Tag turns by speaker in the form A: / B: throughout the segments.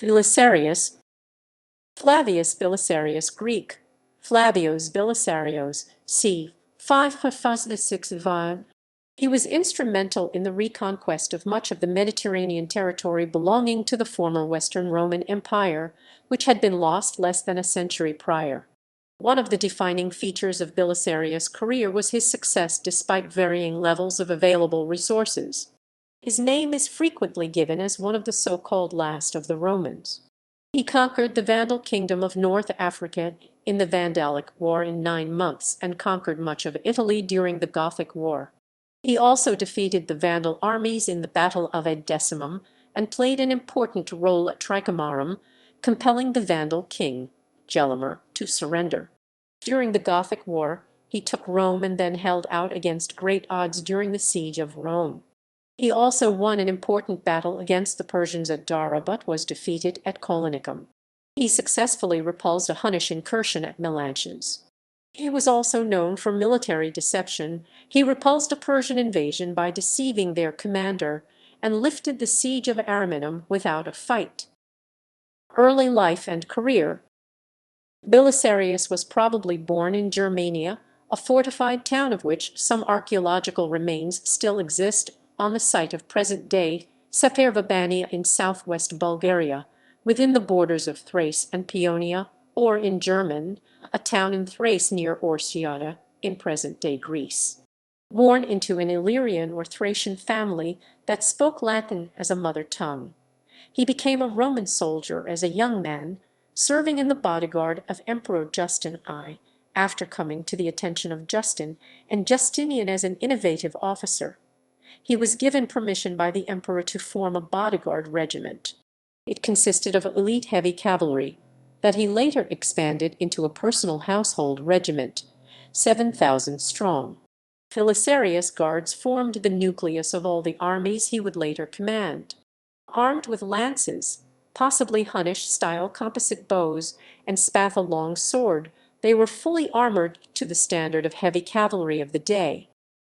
A: Belisarius, Flavius Belisarius, Greek, Flavios Belisarios, c. 556 v. He was instrumental in the reconquest of much of the Mediterranean territory belonging to the former Western Roman Empire, which had been lost less than a century prior. One of the defining features of Belisarius' career was his success despite varying levels of available resources. His name is frequently given as one of the so-called last of the Romans. He conquered the Vandal kingdom of North Africa in the Vandalic War in 9 months and conquered much of Italy during the Gothic War. He also defeated the Vandal armies in the Battle of Ad Decimum and played an important role at Tricamarum, compelling the Vandal king, Gelimer, to surrender. During the Gothic War, he took Rome and then held out against great odds during the siege of Rome. He also won an important battle against the Persians at Dara but was defeated at Colonicum. He successfully repulsed a Hunnish incursion at Melanches. He was also known for military deception. He repulsed a Persian invasion by deceiving their commander and lifted the siege of Ariminum without a fight. Early life and career. Belisarius was probably born in Germania, a fortified town of which some archaeological remains still exist on the site of present-day Sefervabania in southwest Bulgaria, within the borders of Thrace and Paeonia, or in German, a town in Thrace near Orsiada, in present-day Greece. Born into an Illyrian or Thracian family that spoke Latin as a mother tongue, he became a Roman soldier as a young man, serving in the bodyguard of Emperor Justinian I, after coming to the attention of Justin and Justinian as an innovative officer. He was given permission by the emperor to form a bodyguard regiment. It consisted of elite heavy cavalry, that he later expanded into a personal household regiment, 7,000 strong. Belisarius guards formed the nucleus of all the armies he would later command. Armed with lances, possibly Hunnish-style composite bows, and spatha long sword, they were fully armored to the standard of heavy cavalry of the day.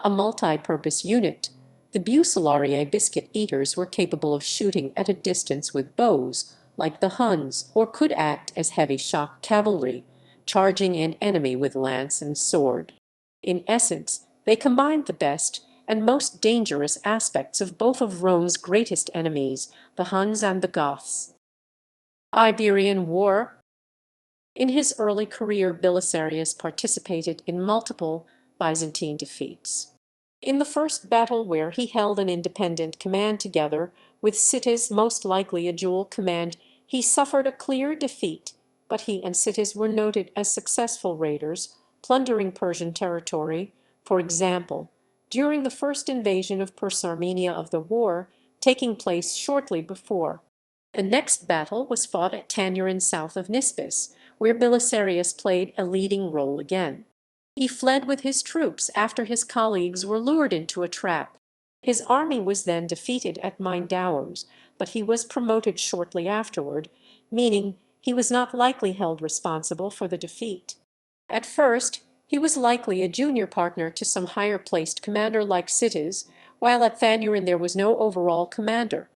A: A multi-purpose unit, the Bucellariae biscuit eaters were capable of shooting at a distance with bows, like the Huns, or could act as heavy shock cavalry, charging an enemy with lance and sword. In essence, they combined the best and most dangerous aspects of both of Rome's greatest enemies, the Huns and the Goths. Iberian War. In his early career, Belisarius participated in multiple Byzantine defeats. In the first battle, where he held an independent command together with Cities, most likely a dual command, he suffered a clear defeat, but he and Cities were noted as successful raiders, plundering Persian territory, for example, during the first invasion of Persarmenia of the war, taking place shortly before. The next battle was fought at Tanurin south of Nispis, where Belisarius played a leading role again. He fled with his troops after his colleagues were lured into a trap. His army was then defeated at Mindaurs, but he was promoted shortly afterward, meaning he was not likely held responsible for the defeat. At first, he was likely a junior partner to some higher-placed commander like Cities, while at Thanurin there was no overall commander.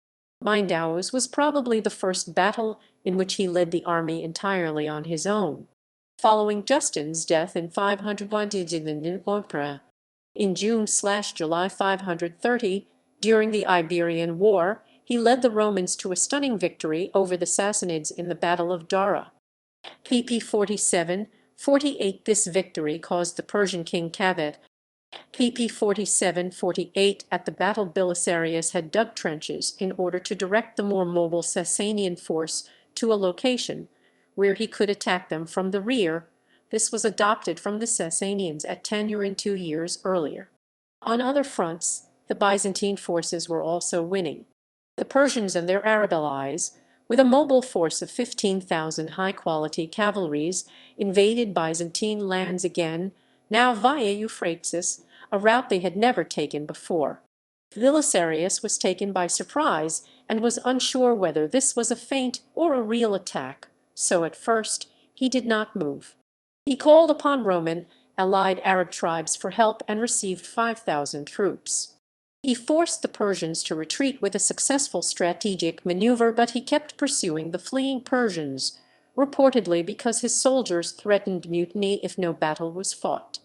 A: Mindaus was probably the first battle in which he led the army entirely on his own. Following Justin's death in 501 in June/July 530, during the Iberian War, he led the Romans to a stunning victory over the Sassanids in the Battle of Dara. pp. 47-48. This victory caused the Persian king Kaveh, pp. 47-48. At the battle, Belisarius had dug trenches in order to direct the more mobile Sassanian force to a location where he could attack them from the rear. This was adopted from the Sassanians at Tanurin 2 years earlier. On other fronts, the Byzantine forces were also winning. The Persians and their Arab allies, with a mobile force of 15,000 high-quality cavalries, invaded Byzantine lands again, now via Euphrates, a route they had never taken before. Belisarius was taken by surprise and was unsure whether this was a feint or a real attack, so at first he did not move. He called upon Roman, allied Arab tribes for help and received 5,000 troops. He forced the Persians to retreat with a successful strategic maneuver, but he kept pursuing the fleeing Persians, reportedly because his soldiers threatened mutiny if no battle was fought.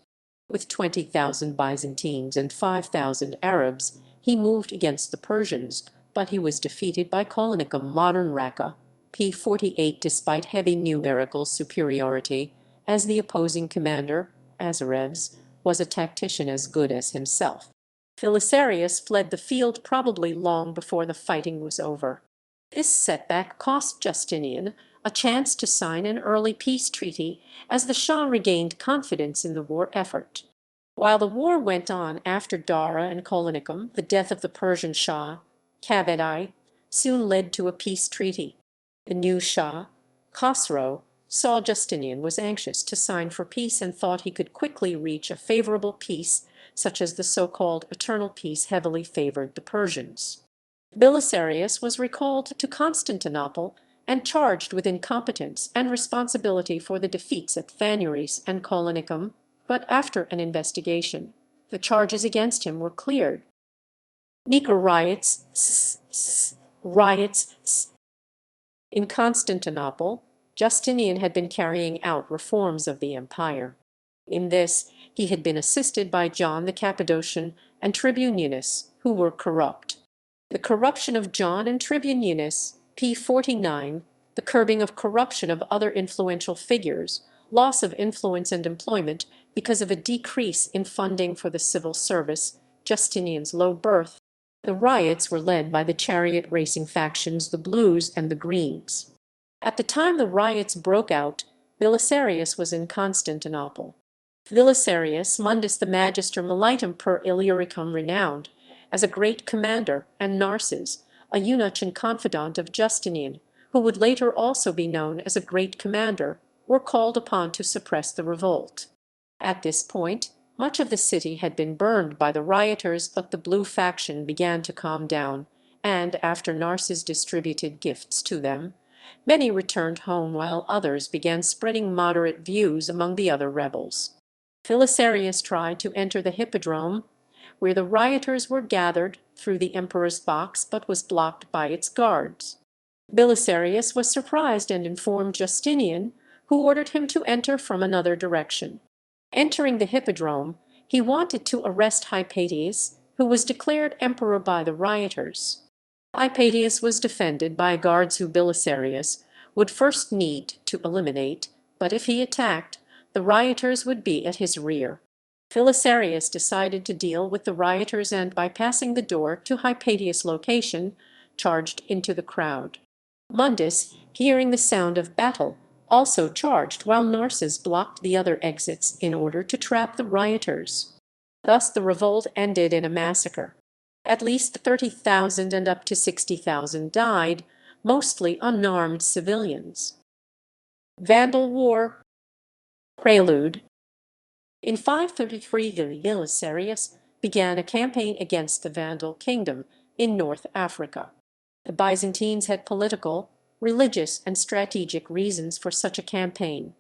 A: With 20,000 Byzantines and 5,000 Arabs, he moved against the Persians, but he was defeated by Colonicum, modern Raqqa, p. 48, despite heavy numerical superiority, as the opposing commander, Azarevs, was a tactician as good as himself. Belisarius fled the field probably long before the fighting was over. This setback cost Justinian a chance to sign an early peace treaty, as the Shah regained confidence in the war effort. While the war went on after Dara and Colonicum, the death of the Persian Shah, Kavadai, soon led to a peace treaty. The new Shah, Khosrow, saw Justinian was anxious to sign for peace and thought he could quickly reach a favorable peace, such as the so-called Eternal Peace heavily favored the Persians. Belisarius was recalled to Constantinople and charged with incompetence and responsibility for the defeats at Phanuris and Colonicum, but after an investigation, the charges against him were cleared. Nika riots. In Constantinople, Justinian had been carrying out reforms of the empire. In this, he had been assisted by John the Cappadocian and Tribunianus, who were corrupt. The corruption of John and Tribunianus, p. 49, the curbing of corruption of other influential figures, loss of influence and employment because of a decrease in funding for the civil service, Justinian's low birth. The riots were led by the chariot racing factions, the Blues and the Greens. At the time the riots broke out, Belisarius was in Constantinople. Belisarius Mundus the Magister Militum per Illyricum renowned as a great commander, and Narses, a eunuch and confidant of Justinian, who would later also be known as a great commander, were called upon to suppress the revolt. At this point, much of the city had been burned by the rioters, but the Blue faction began to calm down, and after Narses distributed gifts to them, many returned home while others began spreading moderate views among the other rebels. Belisarius tried to enter the hippodrome, where the rioters were gathered, through the emperor's box, but was blocked by its guards. Belisarius was surprised and informed Justinian, who ordered him to enter from another direction. Entering the hippodrome, he wanted to arrest Hypatius, who was declared emperor by the rioters. Hypatius was defended by guards who Belisarius would first need to eliminate, but if he attacked, the rioters would be at his rear. Belisarius decided to deal with the rioters and, by passing the door to Hypatius' location, charged into the crowd. Mundus, hearing the sound of battle, also charged, while Narses blocked the other exits in order to trap the rioters. Thus the revolt ended in a massacre. At least 30,000 and up to 60,000 died, mostly unarmed civilians. Vandal War. Prelude. In 533, Belisarius began a campaign against the Vandal kingdom in North Africa. The Byzantines had political, religious, and strategic reasons for such a campaign.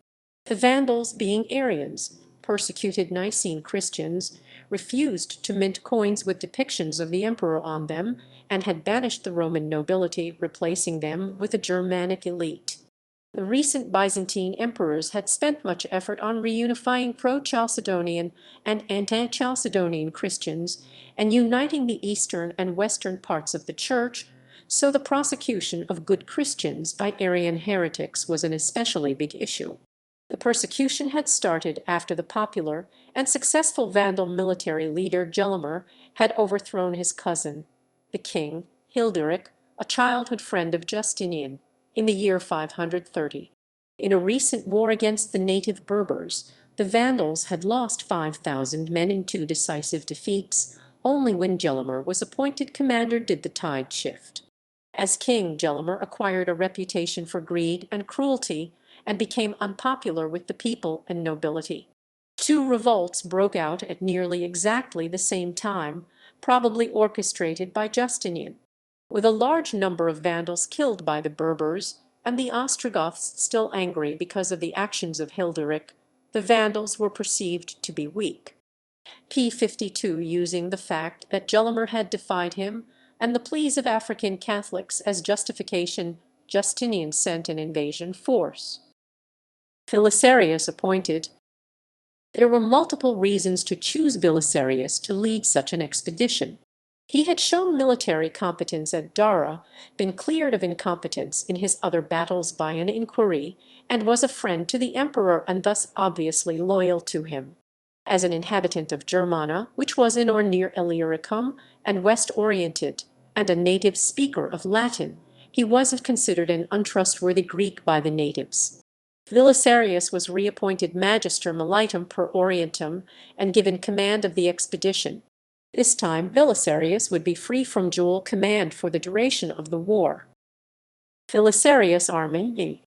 A: The Vandals, being Arians, persecuted Nicene Christians, refused to mint coins with depictions of the emperor on them, and had banished the Roman nobility, replacing them with a Germanic elite. The recent Byzantine emperors had spent much effort on reunifying pro-Chalcedonian and anti-Chalcedonian Christians and uniting the eastern and western parts of the Church, so the prosecution of good Christians by Arian heretics was an especially big issue. The persecution had started after the popular and successful Vandal military leader Gelimer had overthrown his cousin, the king, Hilderic, a childhood friend of Justinian, in the year 530. In a recent war against the native Berbers, the Vandals had lost 5,000 men in two decisive defeats. Only when Gelimer was appointed commander did the tide shift. As king, Gelimer acquired a reputation for greed and cruelty and became unpopular with the people and nobility. Two revolts broke out at nearly exactly the same time, probably orchestrated by Justinian. With a large number of Vandals killed by the Berbers, and the Ostrogoths still angry because of the actions of Hilderic, the Vandals were perceived to be weak. p. 52, using the fact that Gelimer had defied him and the pleas of African Catholics as justification, Justinian sent an invasion force. Belisarius appointed. There were multiple reasons to choose Belisarius to lead such an expedition. He had shown military competence at Dara, been cleared of incompetence in his other battles by an inquiry, and was a friend to the emperor and thus obviously loyal to him. As an inhabitant of Germana, which was in or near Illyricum, and west-oriented, and a native speaker of Latin, he was considered an untrustworthy Greek by the natives. Belisarius was reappointed Magister Militum per Orientum and given command of the expedition. This time Belisarius would be free from dual command for the duration of the war. Belisarius' army.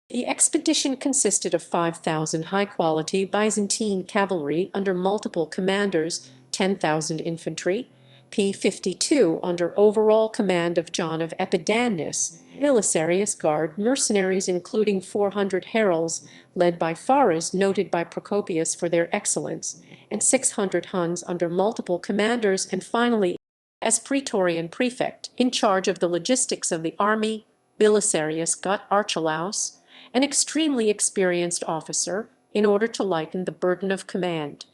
A: The expedition consisted of 5,000 high-quality Byzantine cavalry under multiple commanders, 10,000 infantry, p. 52 under overall command of John of Epidamus, Belisarius Guard mercenaries including 400 heralds, led by Fares noted by Procopius for their excellence, and 600 Huns under multiple commanders, and finally, as Praetorian prefect in charge of the logistics of the army, Belisarius got Archelaus, an extremely experienced officer, in order to lighten the burden of command.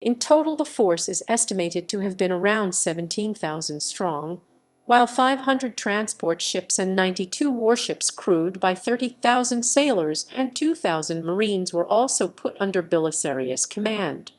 A: In total the force is estimated to have been around 17,000 strong, while 500 transport ships and 92 warships crewed by 30,000 sailors and 2,000 marines were also put under Belisarius' command.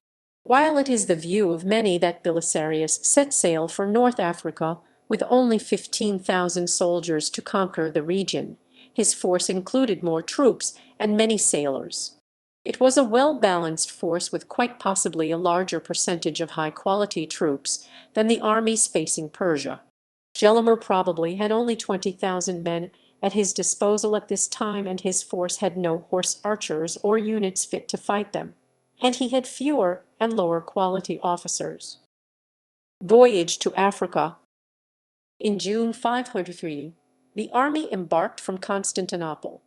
A: While it is the view of many that Belisarius set sail for North Africa with only 15,000 soldiers to conquer the region, his force included more troops and many sailors. It was a well-balanced force with quite possibly a larger percentage of high-quality troops than the armies facing Persia. Gelimer probably had only 20,000 men at his disposal at this time, and his force had no horse archers or units fit to fight them, and he had fewer and lower-quality officers. Voyage to Africa. In June 503, the army embarked from Constantinople.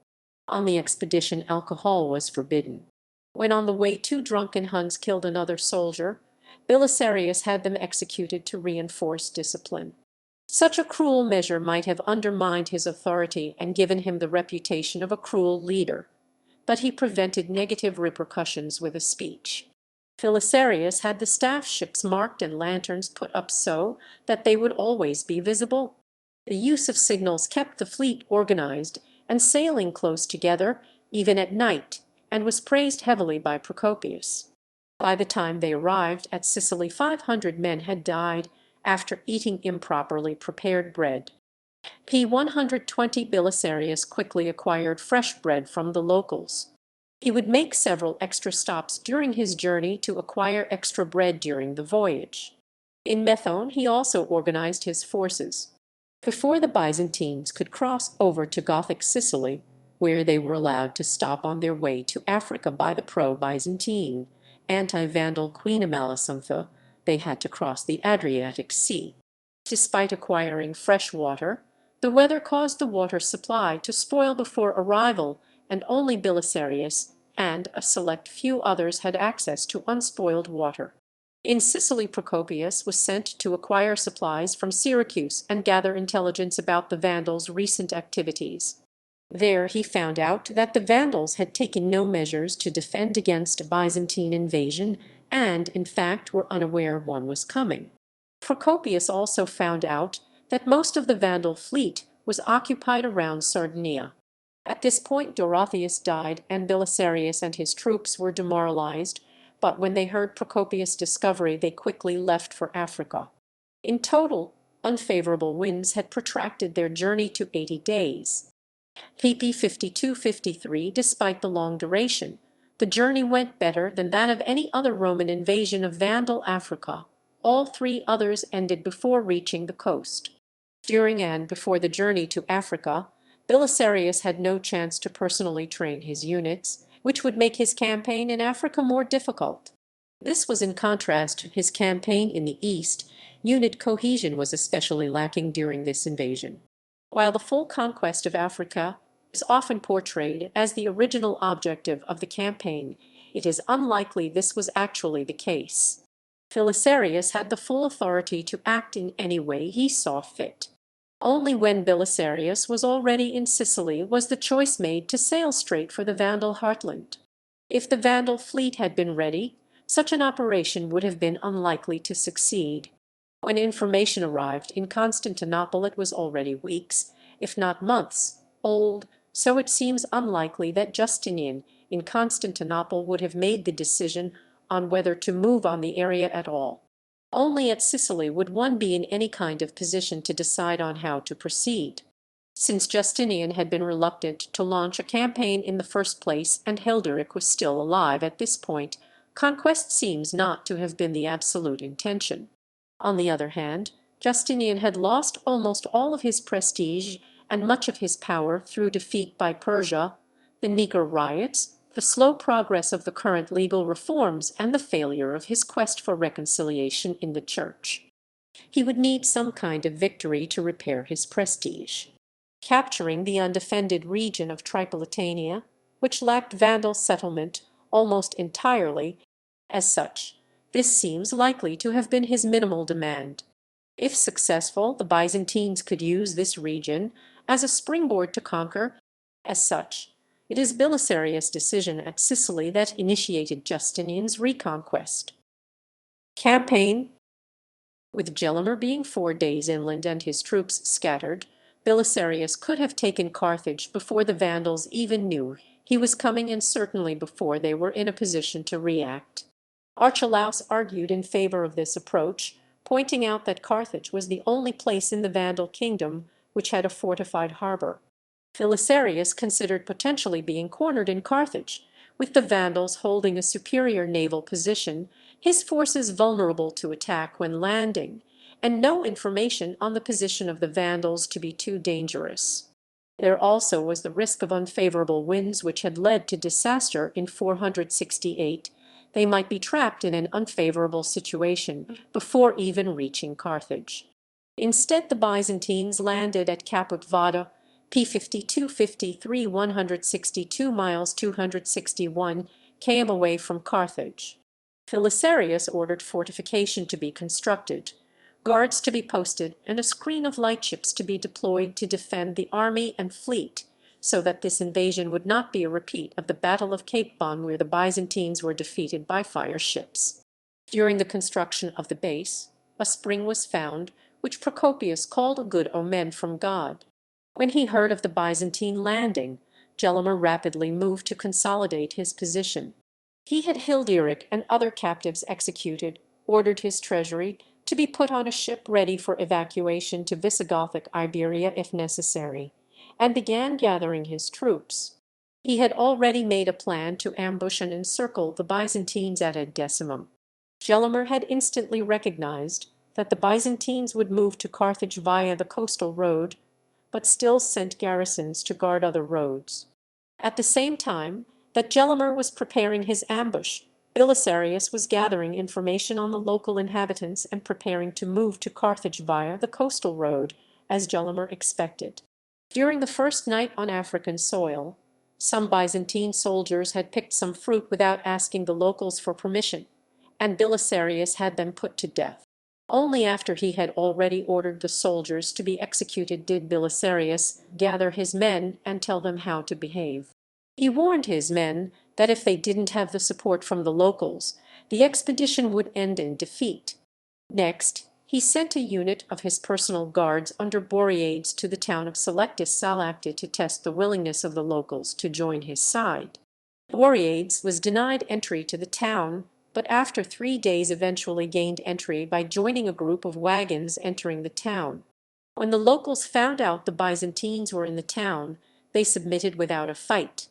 A: On the expedition alcohol was forbidden. When on the way 2 drunken Huns killed another soldier, Belisarius had them executed to reinforce discipline. Such a cruel measure might have undermined his authority and given him the reputation of a cruel leader, but he prevented negative repercussions with a speech. Belisarius had the staff ships marked and lanterns put up so that they would always be visible. The use of signals kept the fleet organized and sailing close together, even at night, and was praised heavily by Procopius. By the time they arrived at Sicily 500 men had died after eating improperly prepared bread. p. 120 Belisarius quickly acquired fresh bread from the locals. He would make several extra stops during his journey to acquire extra bread during the voyage. In Methone he also organized his forces. Before the Byzantines could cross over to Gothic Sicily, where they were allowed to stop on their way to Africa by the pro-Byzantine, anti-Vandal Queen Amalasuntha, they had to cross the Adriatic Sea. Despite acquiring fresh water, the weather caused the water supply to spoil before arrival, and only Belisarius and a select few others had access to unspoiled water. In Sicily Procopius was sent to acquire supplies from Syracuse and gather intelligence about the Vandals' recent activities. There he found out that the Vandals had taken no measures to defend against a Byzantine invasion and, in fact, were unaware one was coming. Procopius also found out that most of the Vandal fleet was occupied around Sardinia. At this point Dorotheus died and Belisarius and his troops were demoralized, but when they heard Procopius' discovery they quickly left for Africa. In total, unfavorable winds had protracted their journey to 80 days. pp. 52-53. Despite the long duration, the journey went better than that of any other Roman invasion of Vandal Africa. All 3 others ended before reaching the coast. During and before the journey to Africa, Belisarius had no chance to personally train his units, which would make his campaign in Africa more difficult. This was in contrast to his campaign in the East. Unit cohesion was especially lacking during this invasion. While the full conquest of Africa is often portrayed as the original objective of the campaign, it is unlikely this was actually the case. Belisarius had the full authority to act in any way he saw fit. Only when Belisarius was already in Sicily was the choice made to sail straight for the Vandal heartland. If the Vandal fleet had been ready, such an operation would have been unlikely to succeed. When information arrived in Constantinople it was already weeks, if not months, old, so it seems unlikely that Justinian in Constantinople would have made the decision on whether to move on the area at all. Only at Sicily would one be in any kind of position to decide on how to proceed. Since Justinian had been reluctant to launch a campaign in the first place and Hilderic was still alive at this point, conquest seems not to have been the absolute intention. On the other hand, Justinian had lost almost all of his prestige and much of his power through defeat by Persia, the Nika riots, the slow progress of the current legal reforms, and the failure of his quest for reconciliation in the Church. He would need some kind of victory to repair his prestige. Capturing the undefended region of Tripolitania, which lacked Vandal settlement almost entirely, as such, this seems likely to have been his minimal demand. If successful, the Byzantines could use this region as a springboard to conquer. As such, it is Belisarius' decision at Sicily that initiated Justinian's reconquest. Campaign. With Gelimer being 4 days inland and his troops scattered, Belisarius could have taken Carthage before the Vandals even knew he was coming and certainly before they were in a position to react. Archelaus argued in favor of this approach, pointing out that Carthage was the only place in the Vandal kingdom which had a fortified harbour. Belisarius considered potentially being cornered in Carthage, with the Vandals holding a superior naval position, his forces vulnerable to attack when landing, and no information on the position of the Vandals to be too dangerous. There also was the risk of unfavourable winds which had led to disaster in 468. They might be trapped in an unfavourable situation before even reaching Carthage. Instead, the Byzantines landed at Caput Vada, p. 162 miles 261 km away from Carthage. Belisarius ordered fortification to be constructed, guards to be posted, and a screen of lightships to be deployed to defend the army and fleet, so that this invasion would not be a repeat of the Battle of Cape Bon where the Byzantines were defeated by fire ships. During the construction of the base, a spring was found, which Procopius called a good omen from God. When he heard of the Byzantine landing, Gelimer rapidly moved to consolidate his position. He had Hilderic and other captives executed, ordered his treasury to be put on a ship ready for evacuation to Visigothic Iberia if necessary, and began gathering his troops. He had already made a plan to ambush and encircle the Byzantines at Ad Decimum. Gelimer had instantly recognized that the Byzantines would move to Carthage via the coastal road, but still sent garrisons to guard other roads. At the same time that Gelimer was preparing his ambush, Belisarius was gathering information on the local inhabitants and preparing to move to Carthage via the coastal road, as Gelimer expected. During the first night on African soil, some Byzantine soldiers had picked some fruit without asking the locals for permission, and Belisarius had them put to death. Only after he had already ordered the soldiers to be executed did Belisarius gather his men and tell them how to behave. He warned his men that if they didn't have the support from the locals, the expedition would end in defeat. Next, he sent a unit of his personal guards under Voyage to the town of Selectus Salacta to test the willingness of the locals to join his side. Voyage was denied entry to the town, but after 3 days eventually gained entry by joining a group of wagons entering the town. When the locals found out the Byzantines were in the town, they submitted without a fight.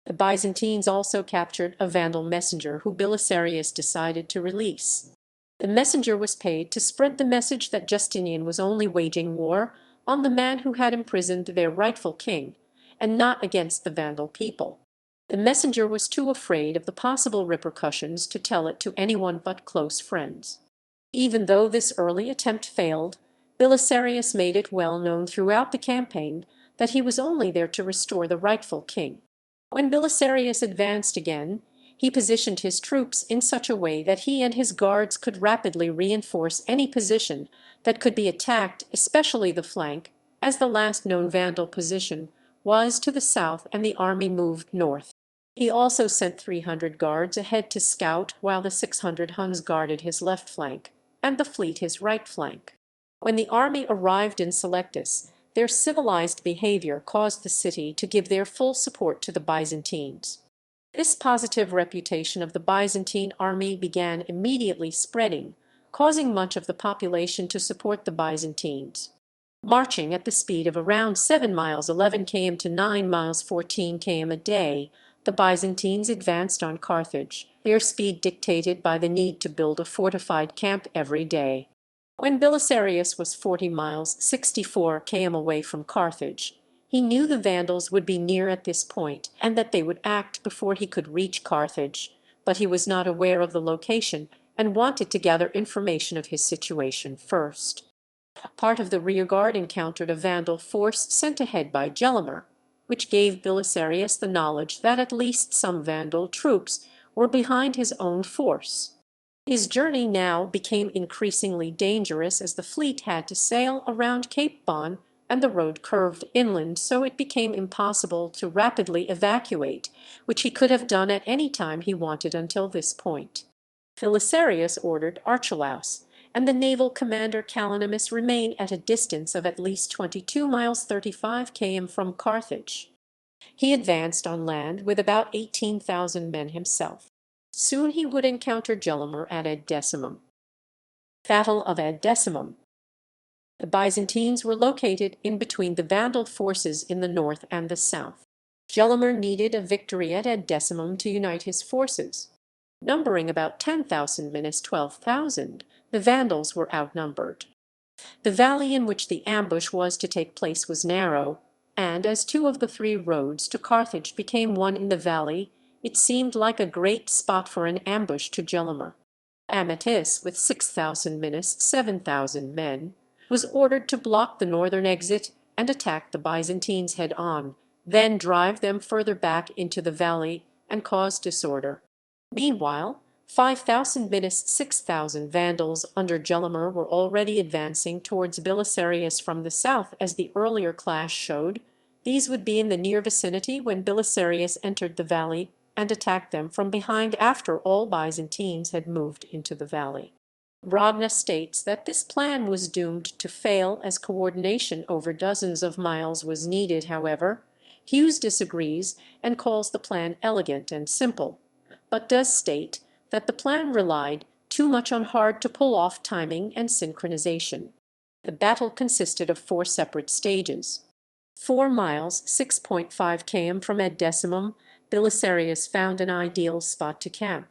A: The Byzantines also captured a Vandal messenger who Belisarius decided to release. The messenger was paid to spread the message that Justinian was only waging war on the man who had imprisoned their rightful king, and not against the Vandal people. The messenger was too afraid of the possible repercussions to tell it to anyone but close friends. Even though this early attempt failed, Belisarius made it well known throughout the campaign that he was only there to restore the rightful king. When Belisarius advanced again, He positioned his troops in such a way that he and his guards could rapidly reinforce any position that could be attacked, especially the flank, as the last known Vandal position was to the south and the army moved north. He also sent 300 guards ahead to scout, while the 600 Huns guarded his left flank, and the fleet his right flank. When the army arrived in Selectus, their civilized behavior caused the city to give their full support to the Byzantines. This positive reputation of the Byzantine army began immediately spreading, causing much of the population to support the Byzantines. Marching at the speed of around 7 miles 11 km to 9 miles 14 km a day, the Byzantines advanced on Carthage, their speed dictated by the need to build a fortified camp every day. When Belisarius was 40 miles 64 km away from Carthage, he knew the Vandals would be near at this point and that they would act before he could reach Carthage, but he was not aware of the location and wanted to gather information of his situation first. Part of the rearguard encountered a Vandal force sent ahead by Gelimer, which gave Belisarius the knowledge that at least some Vandal troops were behind his own force. His journey now became increasingly dangerous as the fleet had to sail around Cape Bon and the road curved inland, so it became impossible to rapidly evacuate, which he could have done at any time he wanted until this point. Belisarius ordered Archelaus and the naval commander Callinemus remain at a distance of at least 22 miles 35 km from Carthage. He advanced on land with about 18,000 men himself. Soon he would encounter Gelimer at Ad Decimum. Battle of Ad Decimum. The Byzantines were located in between the Vandal forces in the north and the south. Gelimer needed a victory at Ad Decimum to unite his forces. Numbering about 10,000 minus 12,000, the Vandals were outnumbered. The valley in which the ambush was to take place was narrow, and as two of the three roads to Carthage became one in the valley, it seemed like a great spot for an ambush to Gelimer. Amatus, with 6,000 minus 7,000 men, was ordered to block the northern exit and attack the Byzantines head-on, then drive them further back into the valley and cause disorder. Meanwhile, 5,000 minus 6,000 Vandals under Gelimer were already advancing towards Belisarius from the south, as the earlier clash showed. These would be in the near vicinity when Belisarius entered the valley and attacked them from behind after all Byzantines had moved into the valley. Brogna states that this plan was doomed to fail as coordination over dozens of miles was needed. However, Hughes disagrees and calls the plan elegant and simple, but does state that the plan relied too much on hard-to-pull-off timing and synchronization. The battle consisted of 4 separate stages. 4 miles 6.5 km from Ad Decimum, Belisarius found an ideal spot to camp.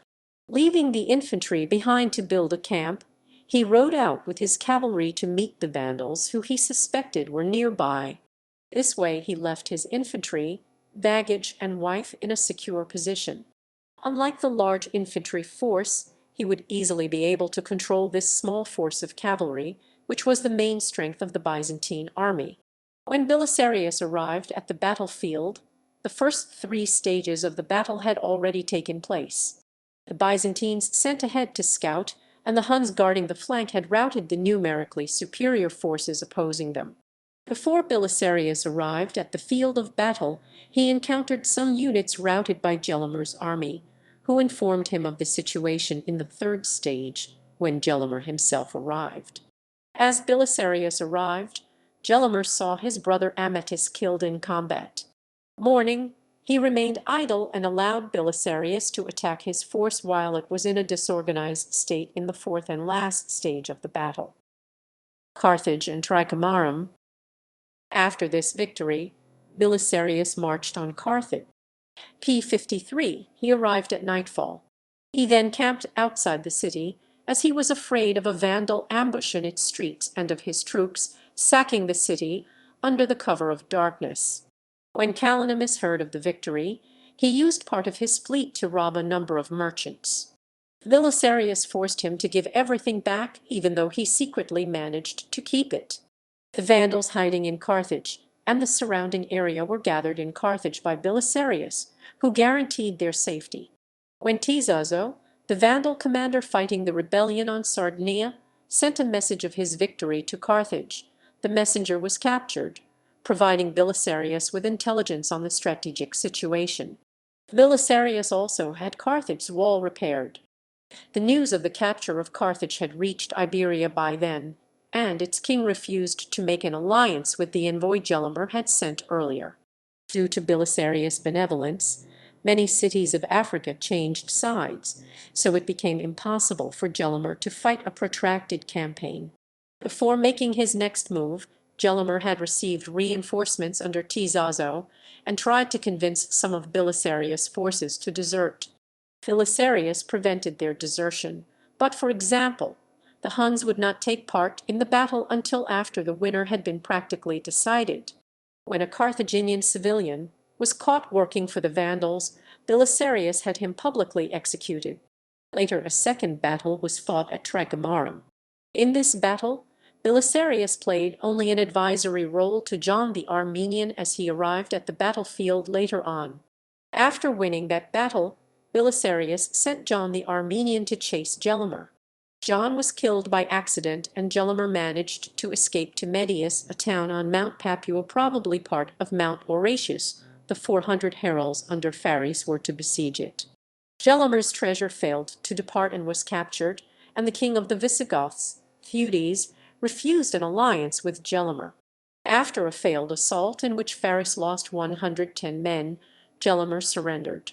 A: Leaving the infantry behind to build a camp, he rode out with his cavalry to meet the Vandals, who he suspected were nearby. This way he left his infantry, baggage, and wife in a secure position. Unlike the large infantry force, he would easily be able to control this small force of cavalry, which was the main strength of the Byzantine army. When Belisarius arrived at the battlefield, the first 3 stages of the battle had already taken place. The Byzantines sent ahead to scout, and the Huns guarding the flank had routed the numerically superior forces opposing them. Before Belisarius arrived at the field of battle, he encountered some units routed by Gelimer's army, who informed him of the situation in the 3rd stage, when Gelimer himself arrived. As Belisarius arrived, Gelimer saw his brother Amatus killed in combat. Mourning, he remained idle and allowed Belisarius to attack his force while it was in a disorganized state in the 4th and last stage of the battle. Carthage and Tricamarum. After this victory, Belisarius marched on Carthage. p. 53, he arrived at nightfall. He then camped outside the city, as he was afraid of a Vandal ambush in its streets and of his troops sacking the city under the cover of darkness. When Callinemus heard of the victory, he used part of his fleet to rob a number of merchants. Belisarius forced him to give everything back, even though he secretly managed to keep it. The Vandals hiding in Carthage and the surrounding area were gathered in Carthage by Belisarius, who guaranteed their safety. When Tisazo, the Vandal commander fighting the rebellion on Sardinia, sent a message of his victory to Carthage, the messenger was captured, providing Belisarius with intelligence on the strategic situation. Belisarius also had Carthage's wall repaired. The news of the capture of Carthage had reached Iberia by then, and its king refused to make an alliance with the envoy Gelimer had sent earlier. Due to Belisarius' benevolence, many cities of Africa changed sides, so it became impossible for Gelimer to fight a protracted campaign. Before making his next move, Gelimer had received reinforcements under Tisazo and tried to convince some of Belisarius' forces to desert. Belisarius prevented their desertion, but, for example, the Huns would not take part in the battle until after the winner had been practically decided. When a Carthaginian civilian was caught working for the Vandals, Belisarius had him publicly executed. Later a second battle was fought at Tricamarum. In this battle, Belisarius played only an advisory role to John the Armenian as he arrived at the battlefield later on. After winning that battle, Belisarius sent John the Armenian to chase Gelimer. John was killed by accident, and Gelimer managed to escape to Medius, a town on Mount Papua, probably part of Mount Horatius. The 400 heralds under Pharis were to besiege it. Gelimer's treasure failed to depart and was captured, and the king of the Visigoths, Theudes, refused an alliance with Gelimer. After a failed assault in which Pharis lost 110 men, Gelimer surrendered.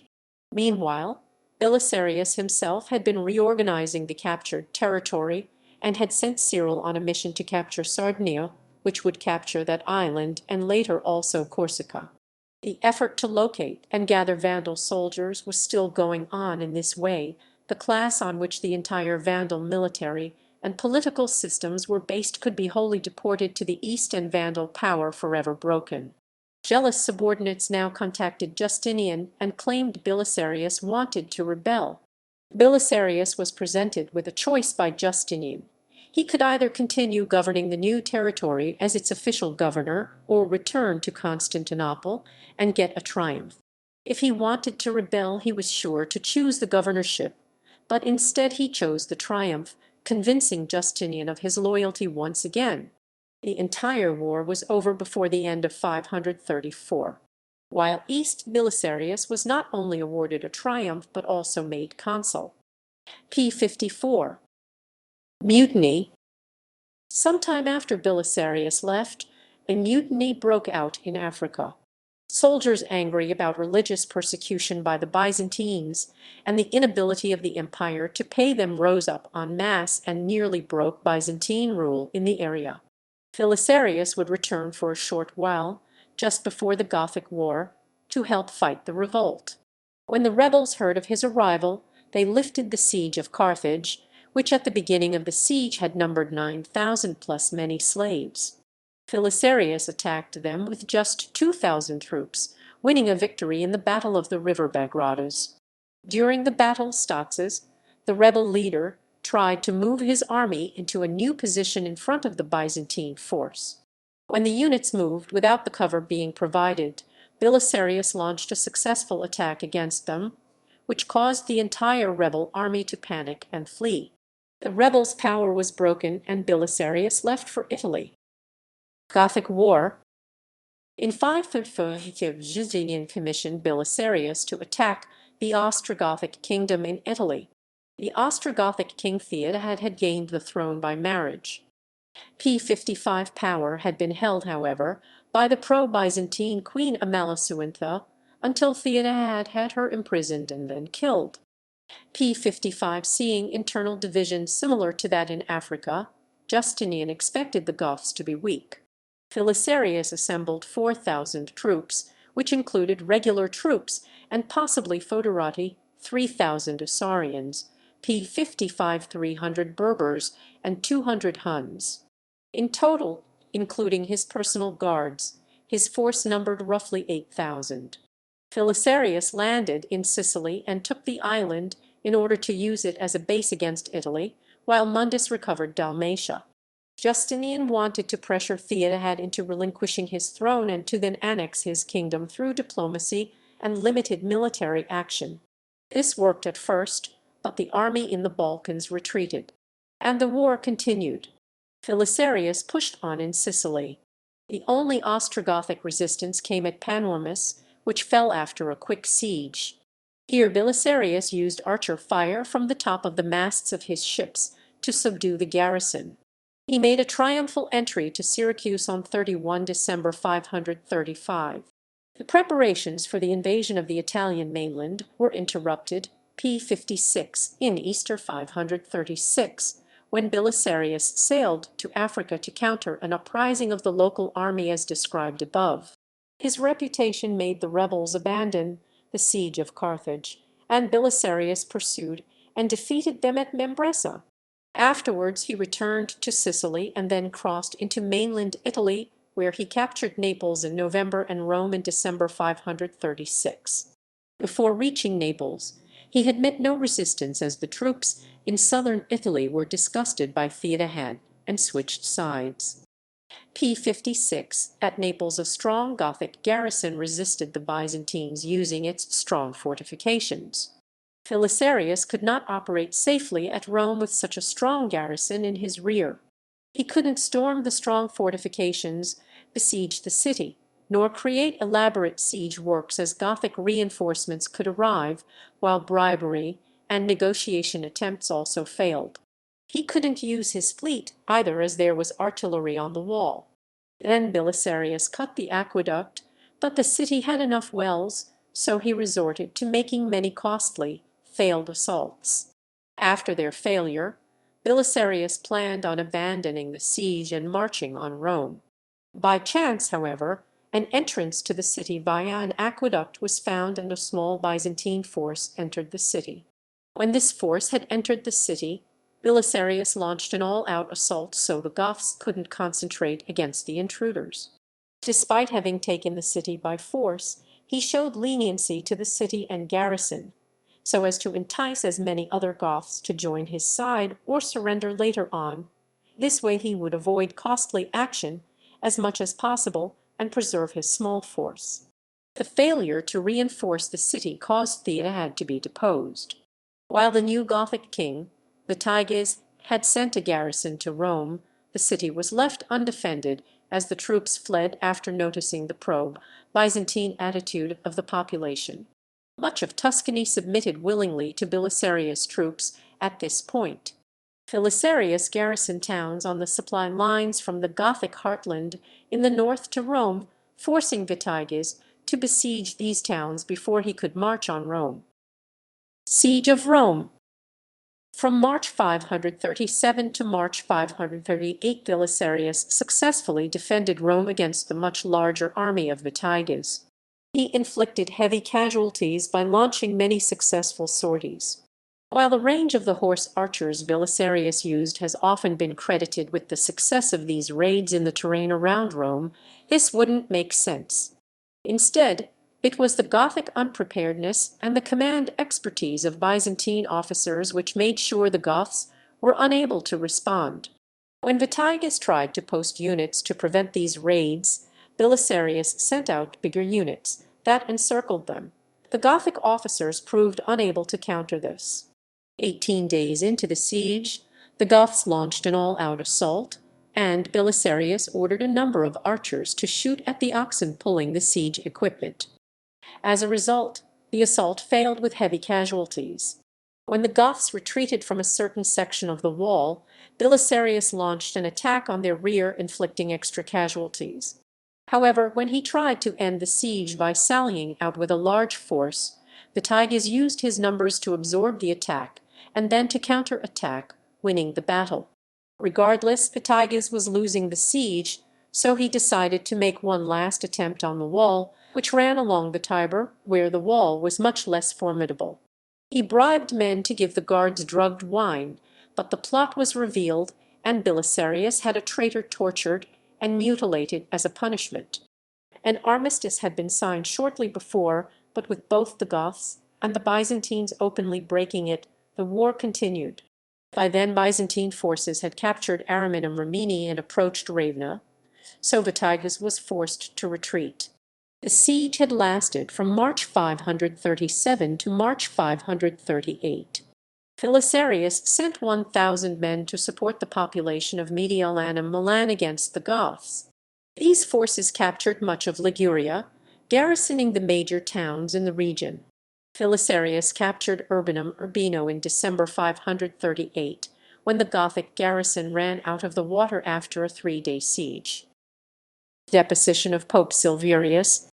A: Meanwhile, Belisarius himself had been reorganizing the captured territory and had sent Cyril on a mission to capture Sardinia, which would capture that island and later also Corsica. The effort to locate and gather Vandal soldiers was still going on. In this way, the class on which the entire Vandal military and political systems were based could be wholly deported to the east and Vandal power forever broken. Jealous subordinates now contacted Justinian and claimed Belisarius wanted to rebel. Belisarius was presented with a choice by Justinian. He could either continue governing the new territory as its official governor or return to Constantinople and get a triumph. If he wanted to rebel, he was sure to choose the governorship, but instead he chose the triumph, convincing Justinian of his loyalty once again. The entire war was over before the end of 534. While East, Belisarius was not only awarded a triumph but also made consul. p. 54. Mutiny. Sometime after Belisarius left, a mutiny broke out in Africa. Soldiers angry about religious persecution by the Byzantines and the inability of the empire to pay them rose up en masse and nearly broke Byzantine rule in the area. Belisarius would return for a short while, just before the Gothic War, to help fight the revolt. When the rebels heard of his arrival, they lifted the siege of Carthage, which at the beginning of the siege had numbered 9,000 plus many slaves. Belisarius attacked them with just 2,000 troops, winning a victory in the Battle of the River Bagradas. During the battle, Staxes, the rebel leader, tried to move his army into a new position in front of the Byzantine force. When the units moved without the cover being provided, Belisarius launched a successful attack against them, which caused the entire rebel army to panic and flee. The rebels' power was broken and Belisarius left for Italy. Gothic War. In 534, Justinian commissioned Belisarius to attack the Ostrogothic kingdom in Italy. The Ostrogothic king Theodahad had gained the throne by marriage. p. 55 power had been held, however, by the pro-Byzantine queen Amalasuintha until Theodahad had her imprisoned and then killed. p. 55 seeing internal division similar to that in Africa, Justinian expected the Goths to be weak. Belisarius assembled 4,000 troops, which included regular troops and possibly foederati, 3,000 Isaurians, p. 55 300 Berbers, and 200 Huns. In total, including his personal guards, his force numbered roughly 8,000. Belisarius landed in Sicily and took the island in order to use it as a base against Italy, while Mundus recovered Dalmatia. Justinian wanted to pressure Theodahad into relinquishing his throne and to then annex his kingdom through diplomacy and limited military action. This worked at first, but the army in the Balkans retreated, and the war continued. Belisarius pushed on in Sicily. The only Ostrogothic resistance came at Panormus, which fell after a quick siege. Here Belisarius used archer fire from the top of the masts of his ships to subdue the garrison. He made a triumphal entry to Syracuse on 31 December 535. The preparations for the invasion of the Italian mainland were interrupted p. 56 in Easter 536, when Belisarius sailed to Africa to counter an uprising of the local army as described above. His reputation made the rebels abandon the siege of Carthage, and Belisarius pursued and defeated them at Membressa. Afterwards he returned to Sicily and then crossed into mainland Italy, where he captured Naples in November and Rome in December 536. Before reaching Naples, he had met no resistance as the troops in southern Italy were disgusted by Theodahad and switched sides. p. 56. At Naples a strong Gothic garrison resisted the Byzantines using its strong fortifications. Belisarius could not operate safely at Rome with such a strong garrison in his rear. He couldn't storm the strong fortifications, besiege the city, nor create elaborate siege works as Gothic reinforcements could arrive, while bribery and negotiation attempts also failed. He couldn't use his fleet either, as there was artillery on the wall. Then Belisarius cut the aqueduct, but the city had enough wells, so he resorted to making many costly, failed assaults. After their failure, Belisarius planned on abandoning the siege and marching on Rome. By chance, however, an entrance to the city via an aqueduct was found, and a small Byzantine force entered the city. When this force had entered the city, Belisarius launched an all-out assault so the Goths couldn't concentrate against the intruders. Despite having taken the city by force, he showed leniency to the city and garrison, so as to entice as many other Goths to join his side or surrender later on. This way he would avoid costly action as much as possible and preserve his small force. The failure to reinforce the city caused Theodahad to be deposed. While the new Gothic king, Vitiges, had sent a garrison to Rome, the city was left undefended as the troops fled after noticing the pro-Byzantine attitude of the population. Much of Tuscany submitted willingly to Belisarius' troops at this point. Belisarius garrisoned towns on the supply lines from the Gothic heartland in the north to Rome, forcing Vitiges to besiege these towns before he could march on Rome. Siege of Rome. From March 537 to March 538, Belisarius successfully defended Rome against the much larger army of Vitiges. He inflicted heavy casualties by launching many successful sorties. While the range of the horse archers Belisarius used has often been credited with the success of these raids in the terrain around Rome, this wouldn't make sense. Instead, it was the Gothic unpreparedness and the command expertise of Byzantine officers which made sure the Goths were unable to respond. When Vitiges tried to post units to prevent these raids, Belisarius sent out bigger units that encircled them. The Gothic officers proved unable to counter this. 18 days into the siege, the Goths launched an all-out assault, and Belisarius ordered a number of archers to shoot at the oxen pulling the siege equipment. As a result, the assault failed with heavy casualties. When the Goths retreated from a certain section of the wall, Belisarius launched an attack on their rear, inflicting extra casualties. However, when he tried to end the siege by sallying out with a large force, Vitiges used his numbers to absorb the attack and then to counter-attack, winning the battle. Regardless, Vitiges was losing the siege, so he decided to make one last attempt on the wall, which ran along the Tiber, where the wall was much less formidable. He bribed men to give the guards drugged wine, but the plot was revealed, and Belisarius had a traitor tortured and mutilated as a punishment. An armistice had been signed shortly before, but with both the Goths and the Byzantines openly breaking it, the war continued. By then Byzantine forces had captured Ariminum Rimini and approached Ravenna, so Vitiges was forced to retreat. The siege had lasted from March 537 to March 538. Belisarius sent 1,000 men to support the population of Mediolanum Milan against the Goths. These forces captured much of Liguria, garrisoning the major towns in the region. Belisarius captured Urbanum Urbino in December 538, when the Gothic garrison ran out of the water after a 3-day siege. Deposition of Pope Silverius.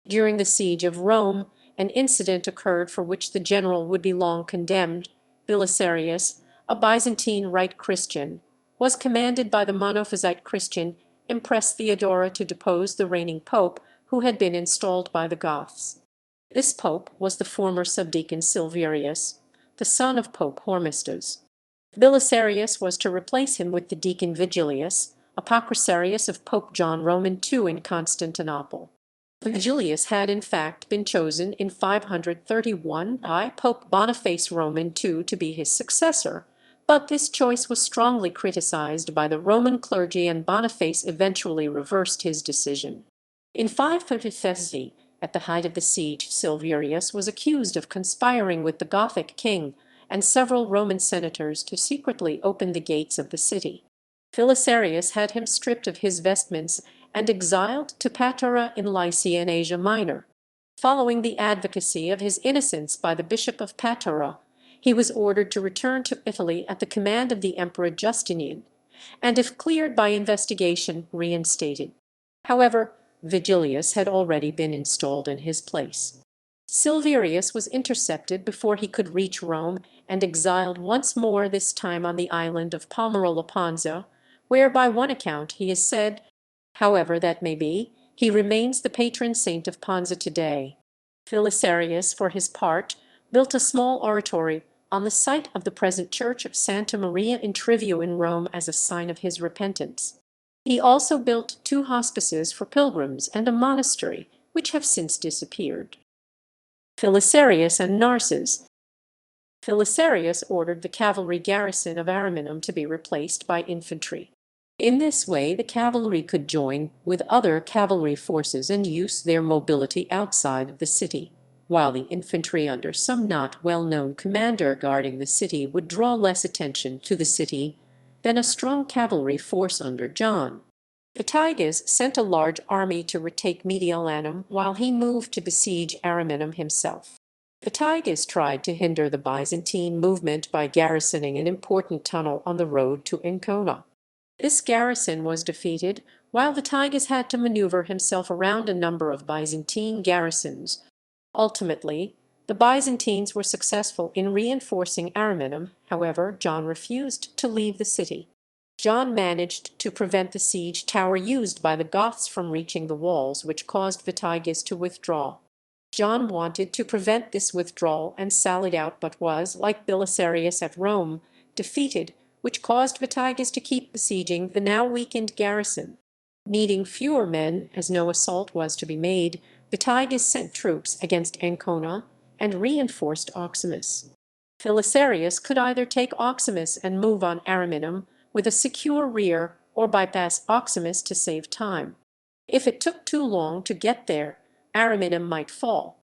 A: During the siege of Rome, an incident occurred for which the general would be long condemned. Belisarius, a Byzantine Rite Christian, was commanded by the Monophysite Christian Empress Theodora to depose the reigning pope who had been installed by the Goths. This pope was the former subdeacon Silverius, the son of Pope Hormisdas. Belisarius was to replace him with the deacon Vigilius, Apocrisiarius of Pope John Roman II in Constantinople. Vigilius had in fact been chosen in 531 by Pope Boniface Roman II to be his successor, but this choice was strongly criticized by the Roman clergy and Boniface eventually reversed his decision. In 530, at the height of the siege, Silverius was accused of conspiring with the Gothic king and several Roman senators to secretly open the gates of the city. Belisarius had him stripped of his vestments and exiled to Patara in Lycia in Asia Minor. Following the advocacy of his innocence by the bishop of Patara, he was ordered to return to Italy at the command of the Emperor Justinian, and if cleared by investigation, reinstated. However, Vigilius had already been installed in his place. Silverius was intercepted before he could reach Rome and exiled once more, this time on the island of Palmarola Ponza, where by one account he is said, however that may be, he remains the patron saint of Ponza today. Belisarius, for his part, built a small oratory on the site of the present church of Santa Maria in Trivio in Rome as a sign of his repentance. He also built 2 hospices for pilgrims and a monastery, which have since disappeared. Belisarius and Narses. Belisarius ordered the cavalry garrison of Ariminum to be replaced by infantry. In this way the cavalry could join with other cavalry forces and use their mobility outside of the city, while the infantry under some not well-known commander guarding the city would draw less attention to the city than a strong cavalry force under John. Vitiges sent a large army to retake Mediolanum while he moved to besiege Ariminum himself. Vitiges tried to hinder the Byzantine movement by garrisoning an important tunnel on the road to Ancona. This garrison was defeated, while Vitiges had to maneuver himself around a number of Byzantine garrisons. Ultimately, the Byzantines were successful in reinforcing Ariminum. However, John refused to leave the city. John managed to prevent the siege tower used by the Goths from reaching the walls, which caused Vitiges to withdraw. John wanted to prevent this withdrawal and sallied out, but was, like Belisarius at Rome, defeated, which caused Vitiges to keep besieging the now weakened garrison. Needing fewer men, as no assault was to be made, Vitiges sent troops against Ancona and reinforced Oximus. Belisarius could either take Oximus and move on Ariminum with a secure rear, or bypass Oximus to save time. If it took too long to get there, Ariminum might fall.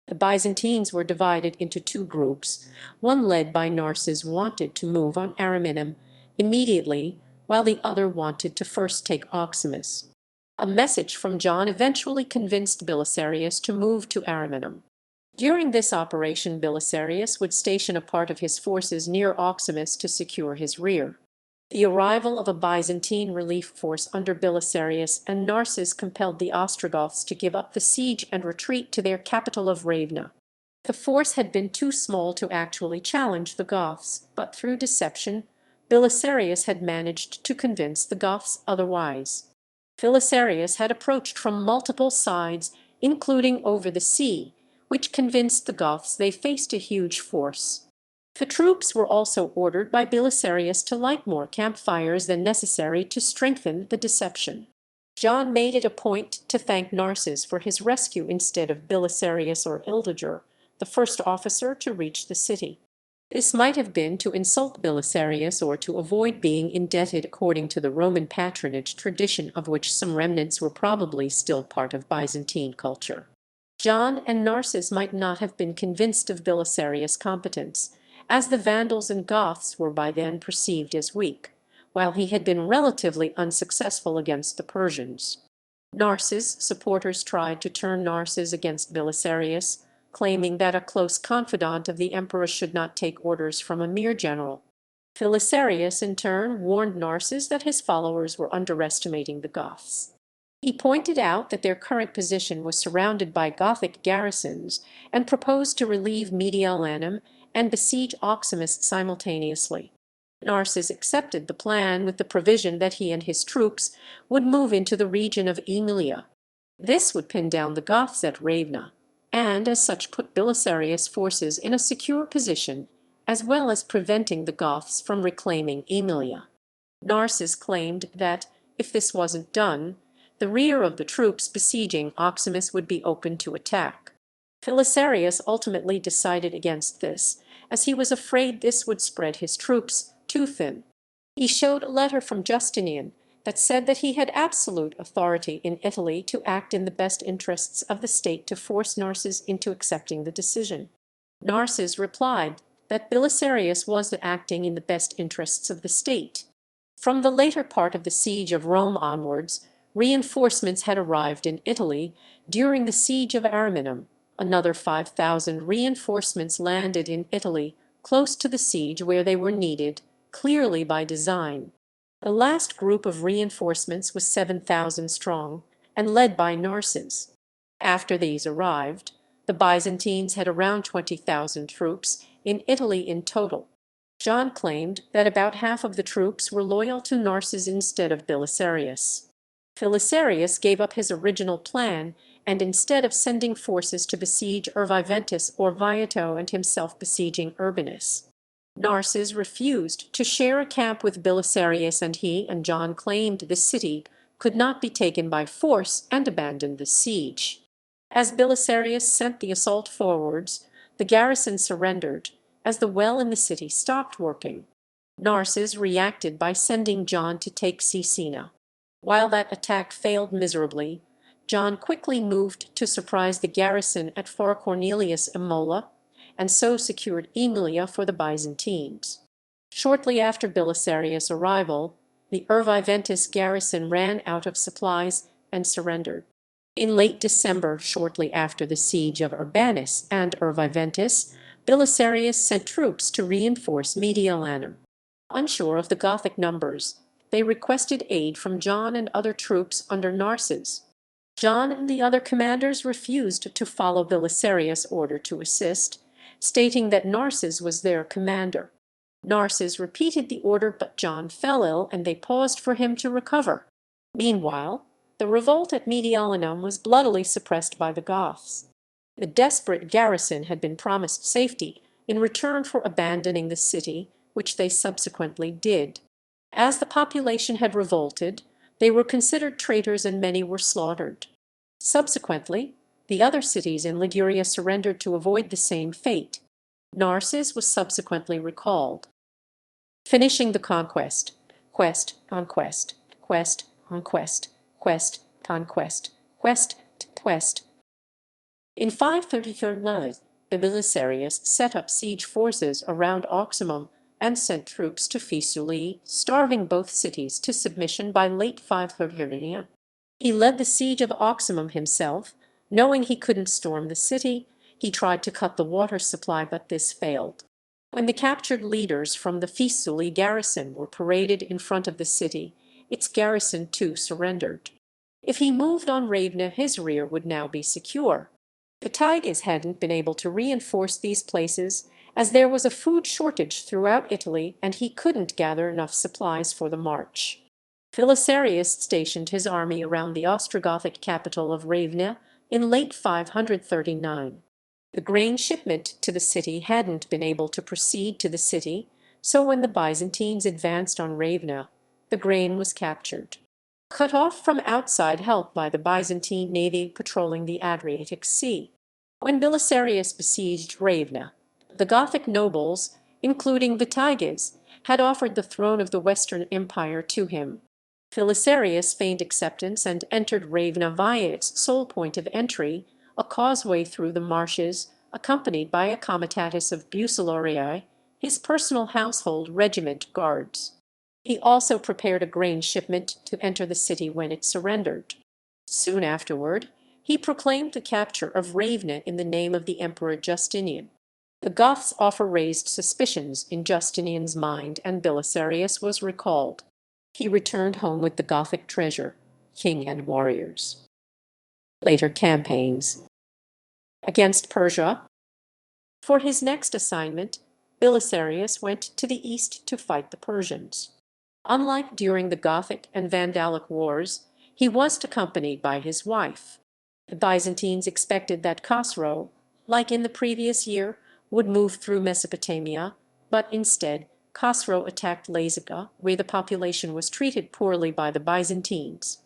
A: The Byzantines were divided into 2 groups. One led by Narses wanted to move on Ariminum immediately, while the other wanted to first take Oximus. A message from John eventually convinced Belisarius to move to Ariminum. During this operation, Belisarius would station a part of his forces near Oximus to secure his rear. The arrival of a Byzantine relief force under Belisarius and Narses compelled the Ostrogoths to give up the siege and retreat to their capital of Ravenna. The force had been too small to actually challenge the Goths, but through deception, Belisarius had managed to convince the Goths otherwise. Belisarius had approached from multiple sides, including over the sea, which convinced the Goths they faced a huge force. The troops were also ordered by Belisarius to light more campfires than necessary to strengthen the deception. John made it a point to thank Narses for his rescue instead of Belisarius or Ildiger, the first officer to reach the city. This might have been to insult Belisarius or to avoid being indebted according to the Roman patronage tradition, of which some remnants were probably still part of Byzantine culture. John and Narses might not have been convinced of Belisarius' competence, as the Vandals and Goths were by then perceived as weak, while he had been relatively unsuccessful against the Persians. Narses' supporters tried to turn Narses against Belisarius, claiming that a close confidant of the emperor should not take orders from a mere general. Belisarius, in turn, warned Narses that his followers were underestimating the Goths. He pointed out that their current position was surrounded by Gothic garrisons, and proposed to relieve Mediolanum and besiege Oximus simultaneously. Narses accepted the plan with the provision that he and his troops would move into the region of Emilia. This would pin down the Goths at Ravenna, and as such put Belisarius' forces in a secure position, as well as preventing the Goths from reclaiming Emilia. Narses claimed that, if this wasn't done, the rear of the troops besieging Oximus would be open to attack. Belisarius ultimately decided against this, as he was afraid this would spread his troops too thin. He showed a letter from Justinian that said that he had absolute authority in Italy to act in the best interests of the state to force Narses into accepting the decision. Narses replied that Belisarius was acting in the best interests of the state. From the later part of the siege of Rome onwards, reinforcements had arrived in Italy during the siege of Ariminum. Another 5,000 reinforcements landed in Italy, close to the siege where they were needed, clearly by design. The last group of reinforcements was 7,000 strong, and led by Narses. After these arrived, the Byzantines had around 20,000 troops in Italy in total. John claimed that about half of the troops were loyal to Narses instead of Belisarius. Belisarius gave up his original plan, and instead of sending forces to besiege Urviventus or Vieto and himself besieging Urbanus, Narses refused to share a camp with Belisarius, and he and John claimed the city could not be taken by force and abandoned the siege. As Belisarius sent the assault forwards, the garrison surrendered, as the well in the city stopped working. Narses reacted by sending John to take Caecina. While that attack failed miserably, John quickly moved to surprise the garrison at Fort Cornelius Imola, and so secured Emilia for the Byzantines. Shortly after Belisarius' arrival, the Urviventus garrison ran out of supplies and surrendered. In late December, shortly after the siege of Urbanus and Urviventus, Belisarius sent troops to reinforce Mediolanum. Unsure of the Gothic numbers, they requested aid from John and other troops under Narses. John and the other commanders refused to follow Belisarius' order to assist, stating that Narses was their commander. Narses repeated the order, but John fell ill and they paused for him to recover. Meanwhile, the revolt at Mediolanum was bloodily suppressed by the Goths. The desperate garrison had been promised safety in return for abandoning the city, which they subsequently did. As the population had revolted, they were considered traitors and many were slaughtered. Subsequently, the other cities in Liguria surrendered to avoid the same fate. Narses was subsequently recalled. Finishing the conquest. Quest, conquest, quest, conquest, quest, conquest, quest, quest. In 539, Belisarius set up siege forces around Oximum and sent troops to Faesulae, starving both cities to submission by late 539. He led the siege of Oximum himself. Knowing he couldn't storm the city, he tried to cut the water supply, but this failed. When the captured leaders from the Faesulae garrison were paraded in front of the city, its garrison too surrendered. If he moved on Ravenna, his rear would now be secure. Vitiges hadn't been able to reinforce these places, as there was a food shortage throughout Italy and he couldn't gather enough supplies for the march. Belisarius stationed his army around the Ostrogothic capital of Ravenna in late 539. The grain shipment to the city hadn't been able to proceed to the city, so when the Byzantines advanced on Ravenna, the grain was captured. Cut off from outside help by the Byzantine navy patrolling the Adriatic Sea. When Belisarius besieged Ravenna, the Gothic nobles including Vitiges, had offered the throne of the Western Empire to him. Belisarius feigned acceptance and entered Ravenna via its sole point of entry, a causeway through the marshes, accompanied by a comitatus of Bucellarii, his personal household regiment guards. He also prepared a grain shipment to enter the city when it surrendered. Soon afterward, he proclaimed the capture of Ravenna in the name of the Emperor Justinian. The Goths' offer raised suspicions in Justinian's mind, and Belisarius was recalled. He returned home with the Gothic treasure, king and warriors. Later campaigns against Persia. For his next assignment, Belisarius went to the east to fight the Persians. Unlike during the Gothic and Vandalic wars, he was accompanied by his wife. The Byzantines expected that Khosrow, like in the previous year, would move through Mesopotamia, but instead Khosrow attacked Lazica, where the population was treated poorly by the Byzantines.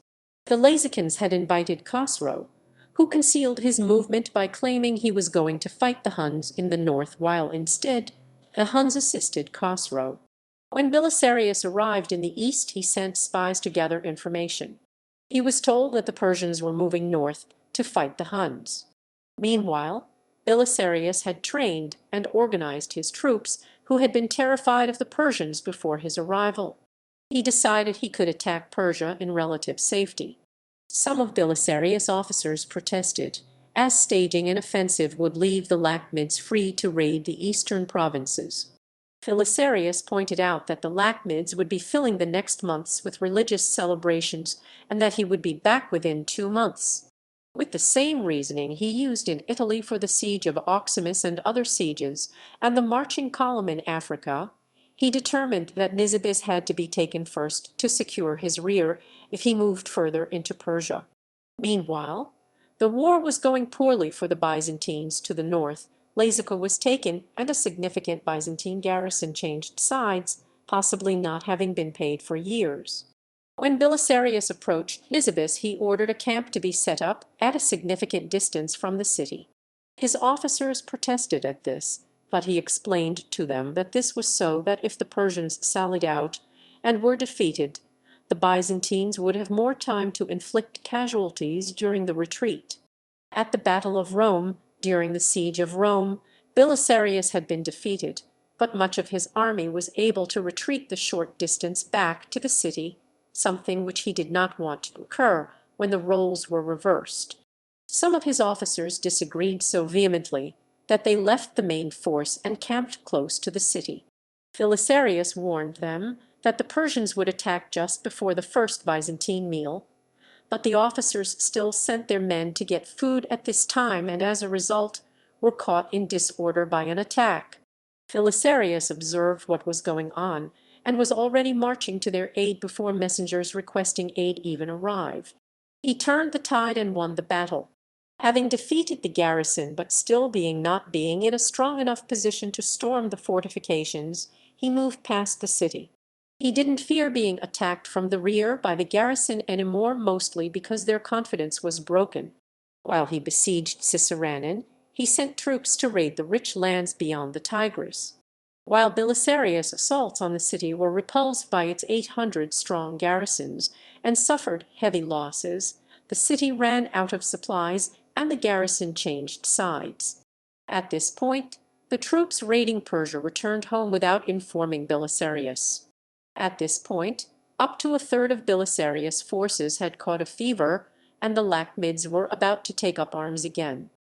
A: The Lazicans had invited Khosrow, who concealed his movement by claiming he was going to fight the Huns in the north, while instead the Huns assisted Khosrow. When Belisarius arrived in the east, he sent spies to gather information. He was told that the Persians were moving north to fight the Huns. Meanwhile, Belisarius had trained and organized his troops, who had been terrified of the Persians before his arrival. He decided he could attack Persia in relative safety. Some of Belisarius' officers protested, as staging an offensive would leave the Lakhmids free to raid the eastern provinces. Belisarius pointed out that the Lakhmids would be filling the next months with religious celebrations, and that he would be back within 2 months. With the same reasoning he used in Italy for the siege of Oximus and other sieges, and the marching column in Africa, he determined that Nisibis had to be taken first to secure his rear if he moved further into Persia. Meanwhile, the war was going poorly for the Byzantines to the north. Lazica was taken, and a significant Byzantine garrison changed sides, possibly not having been paid for years. When Belisarius approached Nisibis, he ordered a camp to be set up at a significant distance from the city. His officers protested at this, but he explained to them that this was so that if the Persians sallied out and were defeated, the Byzantines would have more time to inflict casualties during the retreat. At the Battle of Rome, during the siege of Rome, Belisarius had been defeated, but much of his army was able to retreat the short distance back to the city, something which he did not want to occur when the roles were reversed. Some of his officers disagreed so vehemently that they left the main force and camped close to the city. Belisarius warned them that the Persians would attack just before the first Byzantine meal, but the officers still sent their men to get food at this time, and as a result were caught in disorder by an attack. Belisarius observed what was going on, and was already marching to their aid before messengers requesting aid even arrived. He turned the tide and won the battle. Having defeated the garrison but still not being in a strong enough position to storm the fortifications, he moved past the city. He didn't fear being attacked from the rear by the garrison anymore, mostly because their confidence was broken. While he besieged Ciceranin, he sent troops to raid the rich lands beyond the Tigris. While Belisarius' assaults on the city were repulsed by its 800-strong garrisons and suffered heavy losses, the city ran out of supplies and the garrison changed sides. At this point, the troops raiding Persia returned home without informing Belisarius. At this point, up to a third of Belisarius' forces had caught a fever, and the Lakhmids were about to take up arms again.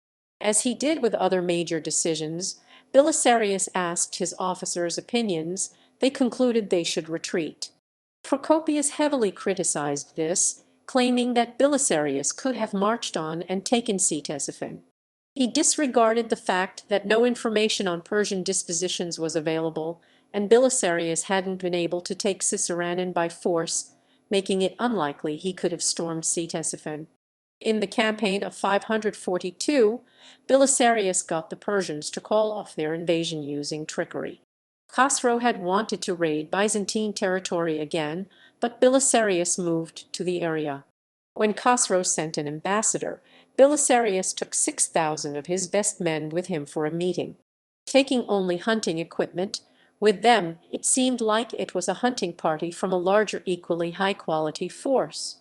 A: As he did with other major decisions, Belisarius asked his officers' opinions. They concluded they should retreat. Procopius heavily criticized this, claiming that Belisarius could have marched on and taken Ctesiphon. He disregarded the fact that no information on Persian dispositions was available, and Belisarius hadn't been able to take Ciceranin by force, making it unlikely he could have stormed Ctesiphon. In the campaign of 542, Belisarius got the Persians to call off their invasion using trickery. Khosrow had wanted to raid Byzantine territory again, but Belisarius moved to the area. When Khosrow sent an ambassador, Belisarius took 6,000 of his best men with him for a meeting. Taking only hunting equipment, With them, it seemed like it was a hunting party from a larger equally high-quality force.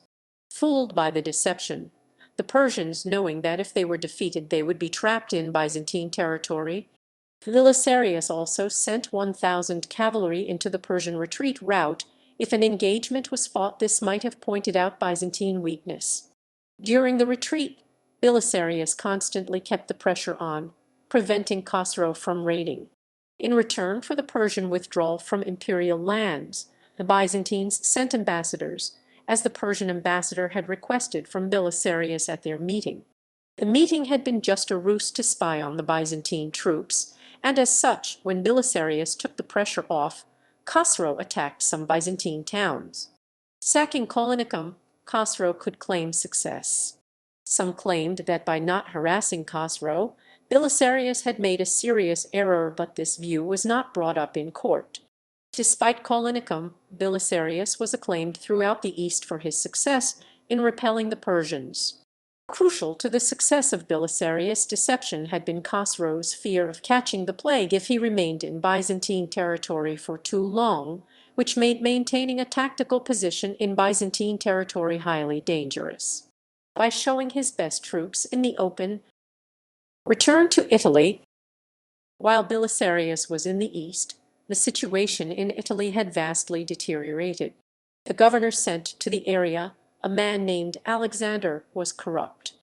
A: Fooled by the deception, the Persians, knowing that if they were defeated they would be trapped in Byzantine territory, Belisarius also sent 1,000 cavalry into the Persian retreat route. If an engagement was fought, this might have pointed out Byzantine weakness. During the retreat, Belisarius constantly kept the pressure on, preventing Khosrow from raiding. In return for the Persian withdrawal from imperial lands, the Byzantines sent ambassadors, as the Persian ambassador had requested from Belisarius at their meeting. The meeting had been just a ruse to spy on the Byzantine troops, and as such, when Belisarius took the pressure off, Khosrow attacked some Byzantine towns. Sacking Callinicum, Khosrow could claim success. Some claimed that by not harassing Khosrow, Belisarius had made a serious error, but this view was not brought up in court. Despite Callinicum, Belisarius was acclaimed throughout the East for his success in repelling the Persians. Crucial to the success of Belisarius' deception had been Khosrow's fear of catching the plague if he remained in Byzantine territory for too long, which made maintaining a tactical position in Byzantine territory highly dangerous. By showing his best troops in the open, returned to Italy. While Belisarius was in the East, the situation in Italy had vastly deteriorated. The governor sent to the area, a man named Alexander, was corrupt.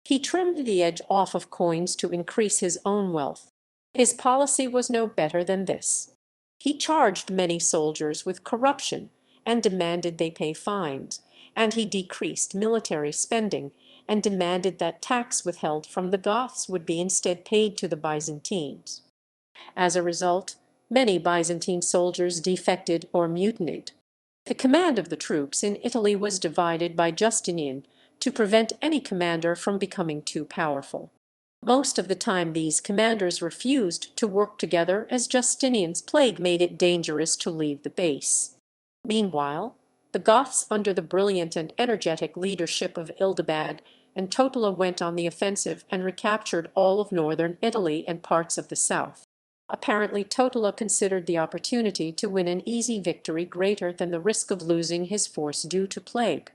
A: He trimmed the edge off of coins to increase his own wealth. His policy was no better than this. He charged many soldiers with corruption and demanded they pay fines, and he decreased military spending and demanded that tax withheld from the Goths would be instead paid to the Byzantines. As a result, many Byzantine soldiers defected or mutinied. The command of the troops in Italy was divided by Justinian to prevent any commander from becoming too powerful. Most of the time these commanders refused to work together, as Justinian's plague made it dangerous to leave the base. Meanwhile, the Goths, under the brilliant and energetic leadership of Ildibad and Totila, went on the offensive and recaptured all of northern Italy and parts of the south. Apparently Totila considered the opportunity to win an easy victory greater than the risk of losing his force due to plague.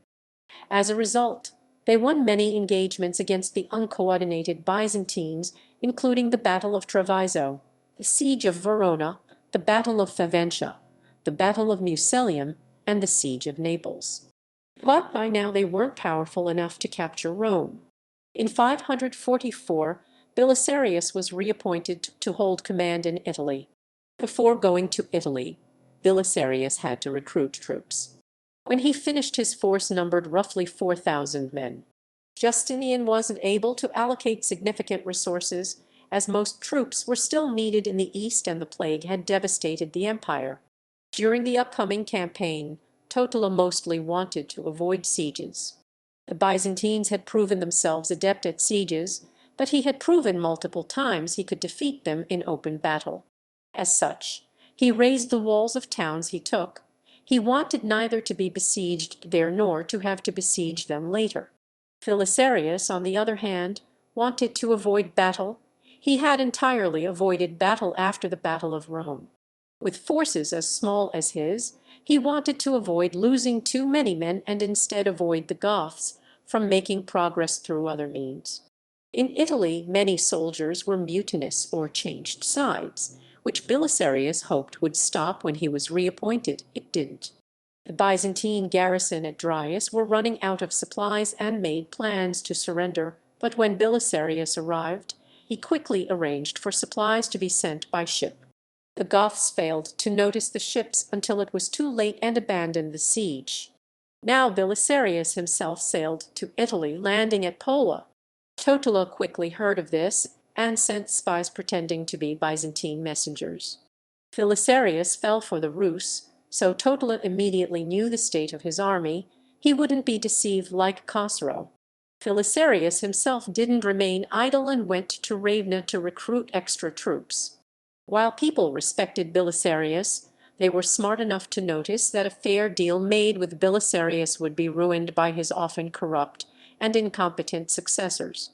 A: As a result, they won many engagements against the uncoordinated Byzantines, including the Battle of Treviso, the Siege of Verona, the Battle of Faventia, the Battle of Mucelium, and the Siege of Naples. But by now they weren't powerful enough to capture Rome. In 544, Belisarius was reappointed to hold command in Italy. Before going to Italy, Belisarius had to recruit troops. When he finished, his force numbered roughly 4,000 men. Justinian wasn't able to allocate significant resources, as most troops were still needed in the east and the plague had devastated the empire. During the upcoming campaign, Totila mostly wanted to avoid sieges. The Byzantines had proven themselves adept at sieges, but he had proven multiple times he could defeat them in open battle. As such, he razed the walls of towns he took. He wanted neither to be besieged there nor to have to besiege them later. Belisarius, on the other hand, wanted to avoid battle. He had entirely avoided battle after the Battle of Rome. With forces as small as his, he wanted to avoid losing too many men and instead avoid the Goths from making progress through other means. In Italy, many soldiers were mutinous or changed sides, which Belisarius hoped would stop when he was reappointed. It didn't. The Byzantine garrison at Dryas were running out of supplies and made plans to surrender, but when Belisarius arrived, he quickly arranged for supplies to be sent by ship. The Goths failed to notice the ships until it was too late and abandoned the siege. Now Belisarius himself sailed to Italy, landing at Pola. Totila quickly heard of this and sent spies pretending to be Byzantine messengers. Belisarius fell for the ruse, so Totila immediately knew the state of his army. He wouldn't be deceived like Khosrow. Belisarius himself didn't remain idle and went to Ravenna to recruit extra troops. While people respected Belisarius, they were smart enough to notice that a fair deal made with Belisarius would be ruined by his often corrupt and incompetent successors.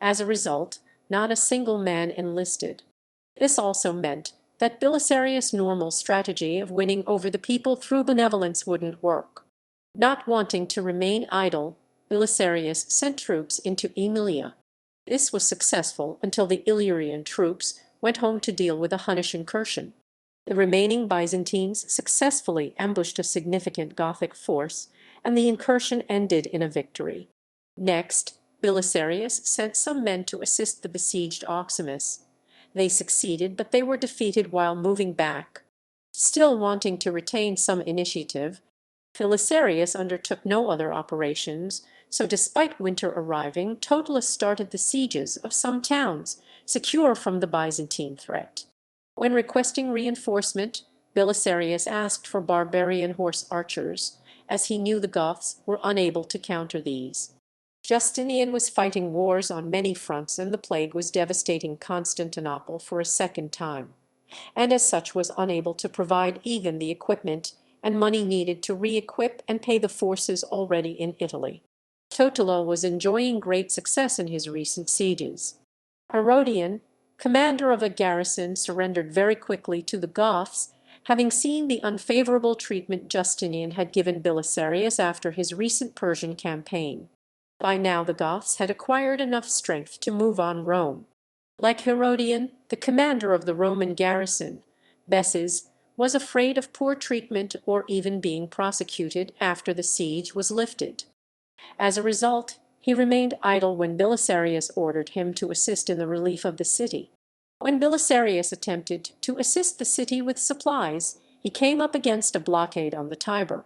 A: As a result, not a single man enlisted. This also meant that Belisarius' normal strategy of winning over the people through benevolence wouldn't work. Not wanting to remain idle, Belisarius sent troops into Emilia. This was successful until the Illyrian troops went home to deal with a Hunnish incursion. The remaining Byzantines successfully ambushed a significant Gothic force, and the incursion ended in a victory. Next, Belisarius sent some men to assist the besieged Oximus. They succeeded, but they were defeated while moving back. Still wanting to retain some initiative, Belisarius undertook no other operations, so despite winter arriving, Totila started the sieges of some towns, secure from the Byzantine threat. When requesting reinforcement, Belisarius asked for barbarian horse archers, as he knew the Goths were unable to counter these. Justinian was fighting wars on many fronts, and the plague was devastating Constantinople for a second time, and as such was unable to provide even the equipment and money needed to re-equip and pay the forces already in Italy. Totila was enjoying great success in his recent sieges. Herodian, commander of a garrison, surrendered very quickly to the Goths, having seen the unfavorable treatment Justinian had given Belisarius after his recent Persian campaign. By now the Goths had acquired enough strength to move on Rome. Like Herodian, the commander of the Roman garrison, Besses, was afraid of poor treatment or even being prosecuted after the siege was lifted. As a result, he remained idle when Belisarius ordered him to assist in the relief of the city. When Belisarius attempted to assist the city with supplies, he came up against a blockade on the Tiber.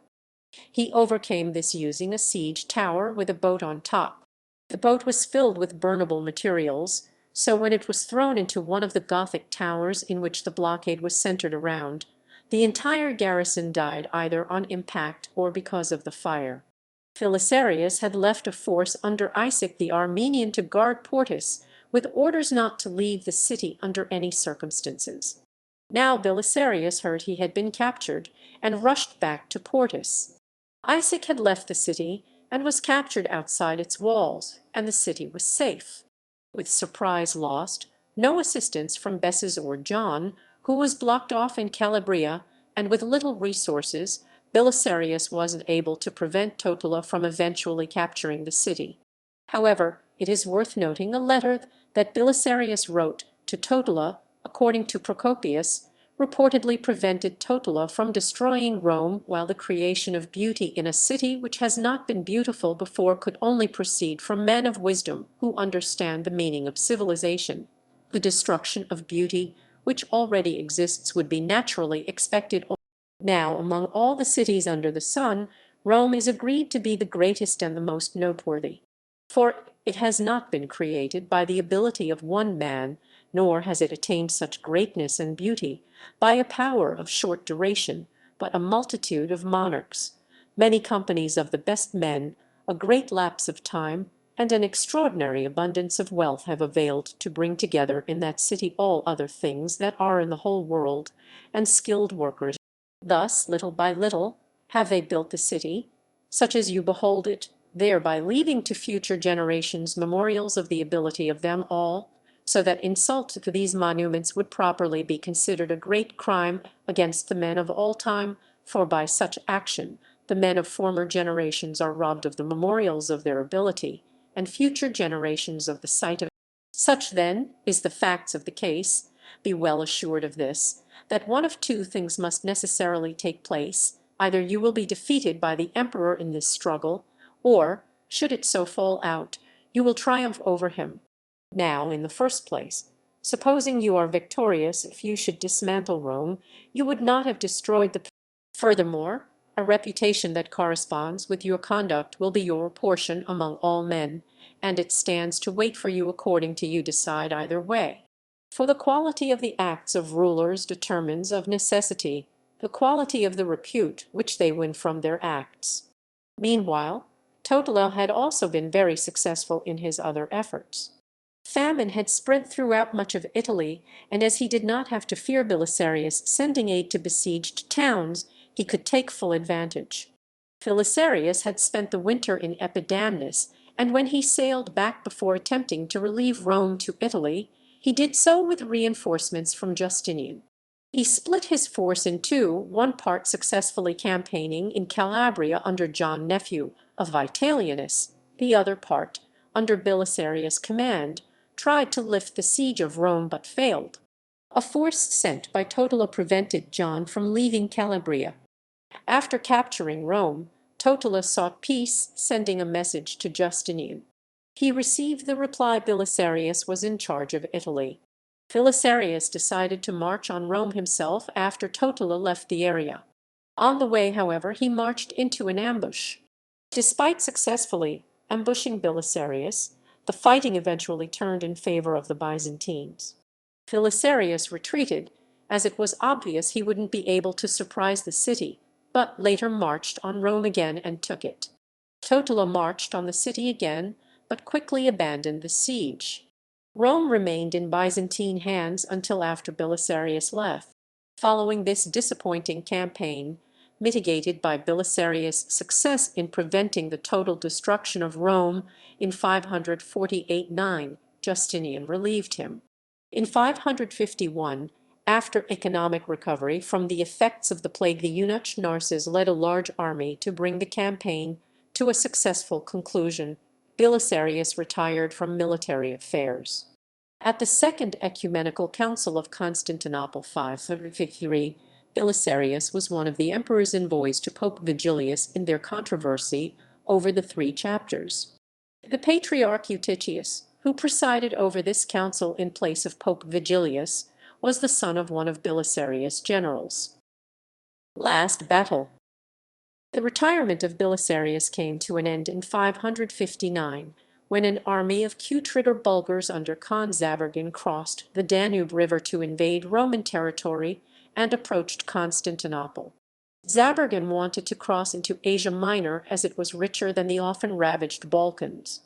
A: He overcame this using a siege tower with a boat on top. The boat was filled with burnable materials, so when it was thrown into one of the Gothic towers in which the blockade was centered around, the entire garrison died either on impact or because of the fire. Belisarius had left a force under Isaac the Armenian to guard Portus, with orders not to leave the city under any circumstances. Now Belisarius heard he had been captured, and rushed back to Portus. Isaac had left the city and was captured outside its walls, and the city was safe. With surprise lost, no assistance from Besses or John, who was blocked off in Calabria, and with little resources, Belisarius wasn't able to prevent Totila from eventually capturing the city. However, it is worth noting a letter that Belisarius wrote to Totila, according to Procopius, reportedly prevented Totila from destroying Rome, while the creation of beauty in a city which has not been beautiful before could only proceed from men of wisdom who understand the meaning of civilization. The destruction of beauty which already exists would be naturally expected. Now, among all the cities under the sun, Rome is agreed to be the greatest and the most noteworthy. For it has not been created by the ability of one man, nor has it attained such greatness and beauty by a power of short duration, but a multitude of monarchs, many companies of the best men, a great lapse of time, and an extraordinary abundance of wealth have availed to bring together in that city all other things that are in the whole world, and skilled workers. Thus, little by little, have they built the city, such as you behold it, thereby leaving to future generations memorials of the ability of them all, so that insult to these monuments would properly be considered a great crime against the men of all time, for by such action the men of former generations are robbed of the memorials of their ability, and future generations of the sight of it. Such, then, is the facts of the case. Be well assured of this, that one of two things must necessarily take place: either you will be defeated by the emperor in this struggle, or, should it so fall out, you will triumph over him. Now, in the first place, supposing you are victorious, if you should dismantle Rome, you would not have destroyed the. Furthermore, a reputation that corresponds with your conduct will be your portion among all men, and it stands to wait for you according to you decide either way. For the quality of the acts of rulers determines of necessity the quality of the repute which they win from their acts. Meanwhile, Totila had also been very successful in his other efforts. Famine had spread throughout much of Italy, and as he did not have to fear Belisarius sending aid to besieged towns, he could take full advantage. Belisarius had spent the winter in Epidamnus, and when he sailed back before attempting to relieve Rome to Italy, he did so with reinforcements from Justinian. He split his force in two, one part successfully campaigning in Calabria under John Nephew of Vitalianus, the other part, under Belisarius' command, tried to lift the siege of Rome but failed. A force sent by Totila prevented John from leaving Calabria. After capturing Rome, Totila sought peace, sending a message to Justinian. He received the reply Belisarius was in charge of Italy. Belisarius decided to march on Rome himself after Totila left the area. On the way, however, he marched into an ambush. Despite successfully ambushing Belisarius, the fighting eventually turned in favor of the Byzantines. Belisarius retreated, as it was obvious he wouldn't be able to surprise the city, but later marched on Rome again and took it. Totila marched on the city again, but quickly abandoned the siege. Rome remained in Byzantine hands until after Belisarius left. Following this disappointing campaign, mitigated by Belisarius' success in preventing the total destruction of Rome in 548-9, Justinian relieved him. In 551, after economic recovery from the effects of the plague, the eunuch Narses led a large army to bring the campaign to a successful conclusion. Belisarius retired from military affairs. At the Second Ecumenical Council of Constantinople 553, Belisarius was one of the emperor's envoys to Pope Vigilius in their controversy over the three chapters. The Patriarch Eutychius, who presided over this council in place of Pope Vigilius, was the son of one of Belisarius' generals. Last battle. The retirement of Belisarius came to an end in 559, when an army of Qutrid Bulgars under Khan Zabergan crossed the Danube River to invade Roman territory and approached Constantinople. Zabergan wanted to cross into Asia Minor as it was richer than the often ravaged Balkans.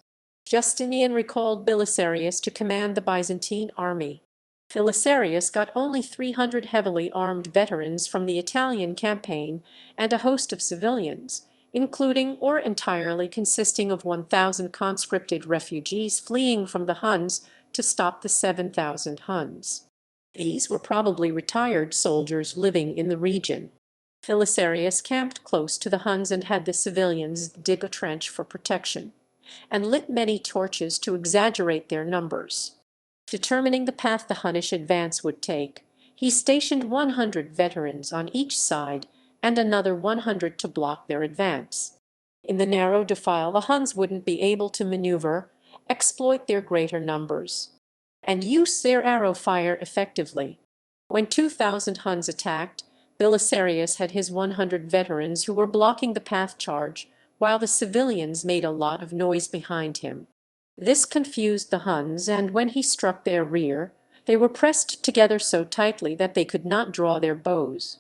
A: Justinian recalled Belisarius to command the Byzantine army. Belisarius got only 300 heavily armed veterans from the Italian campaign and a host of civilians, including or entirely consisting of 1,000 conscripted refugees fleeing from the Huns to stop the 7,000 Huns. These were probably retired soldiers living in the region. Belisarius camped close to the Huns and had the civilians dig a trench for protection, and lit many torches to exaggerate their numbers. Determining the path the Hunnish advance would take, he stationed 100 veterans on each side and another 100 to block their advance. In the narrow defile the Huns wouldn't be able to maneuver, exploit their greater numbers, and use their arrow fire effectively. When 2,000 Huns attacked, Belisarius had his 100 veterans who were blocking the path charge, while the civilians made a lot of noise behind him. This confused the Huns, and when he struck their rear, they were pressed together so tightly that they could not draw their bows.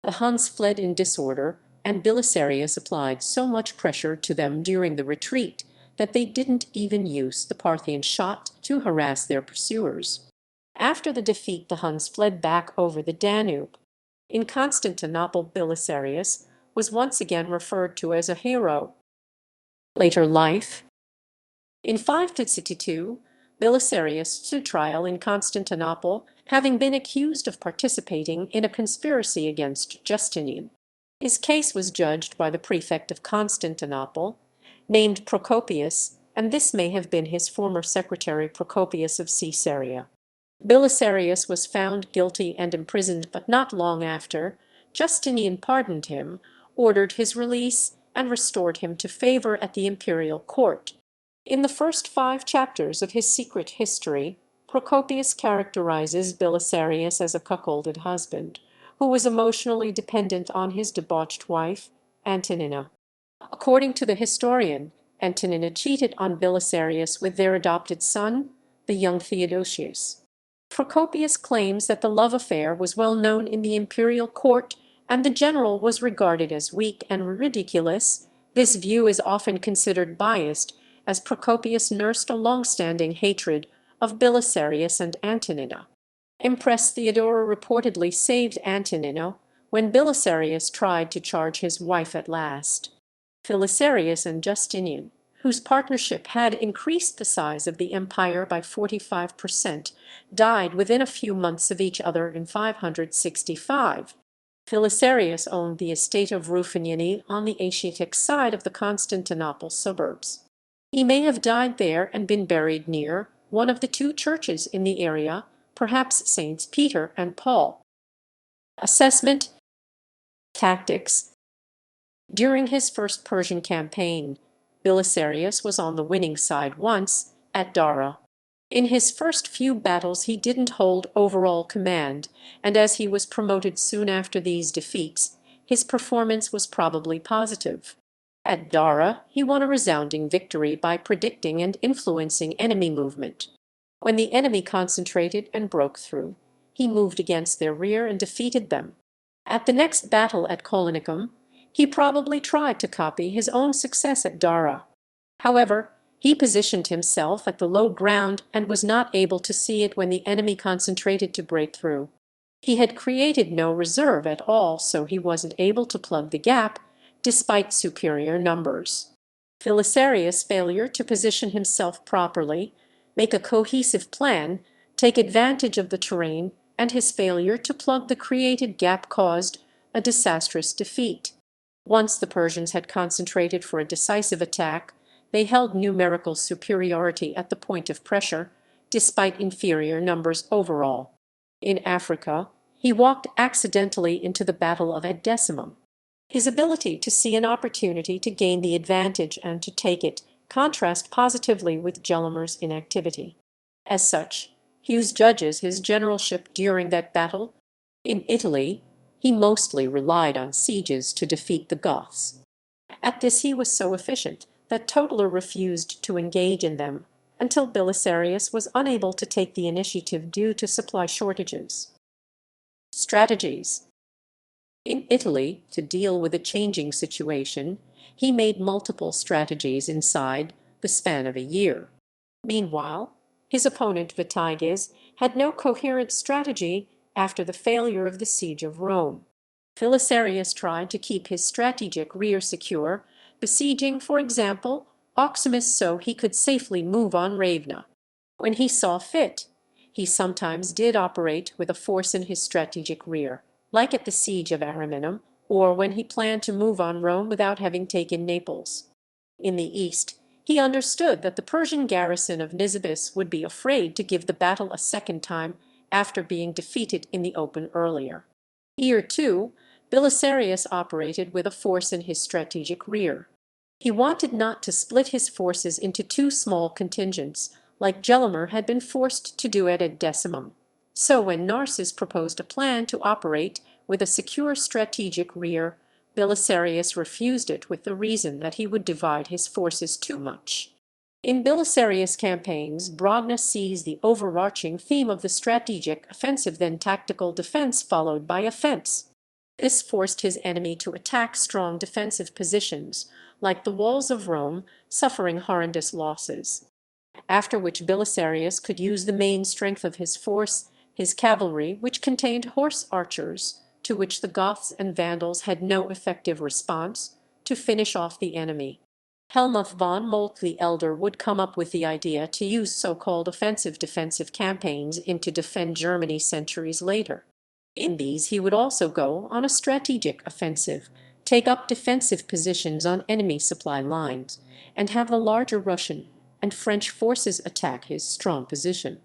A: The Huns fled in disorder, and Belisarius applied so much pressure to them during the retreat that they didn't even use the Parthian shot to harass their pursuers. After the defeat, the Huns fled back over the Danube. In Constantinople, Belisarius was once again referred to as a hero. Later life. In 562, Belisarius stood trial in Constantinople, having been accused of participating in a conspiracy against Justinian. His case was judged by the prefect of Constantinople, named Procopius, and this may have been his former secretary Procopius of Caesarea. Belisarius was found guilty and imprisoned, but not long after, Justinian pardoned him, ordered his release, and restored him to favor at the imperial court. In the first 5 chapters of his secret history, Procopius characterizes Belisarius as a cuckolded husband, who was emotionally dependent on his debauched wife, Antonina. According to the historian, Antonina cheated on Belisarius with their adopted son, the young Theodosius. Procopius claims that the love affair was well known in the imperial court, and the general was regarded as weak and ridiculous. This view is often considered biased, as Procopius nursed a long-standing hatred of Belisarius and Antonina. Empress Theodora reportedly saved Antonina when Belisarius tried to charge his wife at last. Belisarius and Justinian, whose partnership had increased the size of the empire by 45%, died within a few months of each other in 565. Belisarius owned the estate of Rufinini on the Asiatic side of the Constantinople suburbs. He may have died there and been buried near one of the two churches in the area, perhaps Saints Peter and Paul. Assessment. Tactics. During his first Persian campaign, Belisarius was on the winning side once, at Dara. In his first few battles he didn't hold overall command, and as he was promoted soon after these defeats, his performance was probably positive. At Dara he won a resounding victory by predicting and influencing enemy movement. When the enemy concentrated and broke through, he moved against their rear and defeated them. At the next battle at Colonicum, he probably tried to copy his own success at Dara. However, he positioned himself at the low ground and was not able to see it when the enemy concentrated to break through. He had created no reserve at all, so he wasn't able to plug the gap, despite superior numbers. Belisarius' failure to position himself properly, make a cohesive plan, take advantage of the terrain, and his failure to plug the created gap caused a disastrous defeat. Once the Persians had concentrated for a decisive attack, they held numerical superiority at the point of pressure, despite inferior numbers overall. In Africa, he walked accidentally into the Battle of Ad Decimum. His ability to see an opportunity to gain the advantage and to take it contrast positively with Gelimer's inactivity. As such, Hughes judges his generalship during that battle. In Italy, he mostly relied on sieges to defeat the Goths. At this he was so efficient that Totaler refused to engage in them until Belisarius was unable to take the initiative due to supply shortages. Strategies. In Italy, to deal with a changing situation, he made multiple strategies inside the span of a year. Meanwhile, his opponent Vitiges had no coherent strategy after the failure of the siege of Rome. Belisarius tried to keep his strategic rear secure, besieging, for example, Oximus so he could safely move on Ravenna. When he saw fit, he sometimes did operate with a force in his strategic rear, like at the siege of Ariminum, or when he planned to move on Rome without having taken Naples. In the east, he understood that the Persian garrison of Nisibis would be afraid to give the battle a second time after being defeated in the open earlier. Here, too, Belisarius operated with a force in his strategic rear. He wanted not to split his forces into two small contingents, like Gelimer had been forced to do at Ad Decimum. So when Narses proposed a plan to operate with a secure strategic rear, Belisarius refused it with the reason that he would divide his forces too much. In Belisarius' campaigns, Brogna sees the overarching theme of the strategic offensive, then tactical defense followed by offense. This forced his enemy to attack strong defensive positions, like the walls of Rome, suffering horrendous losses. After which Belisarius could use the main strength of his force, his cavalry, which contained horse archers, to which the Goths and Vandals had no effective response, to finish off the enemy. Helmuth von Moltke the Elder would come up with the idea to use so-called offensive-defensive campaigns to defend Germany centuries later. In these he would also go on a strategic offensive, take up defensive positions on enemy supply lines, and have the larger Russian and French forces attack his strong position.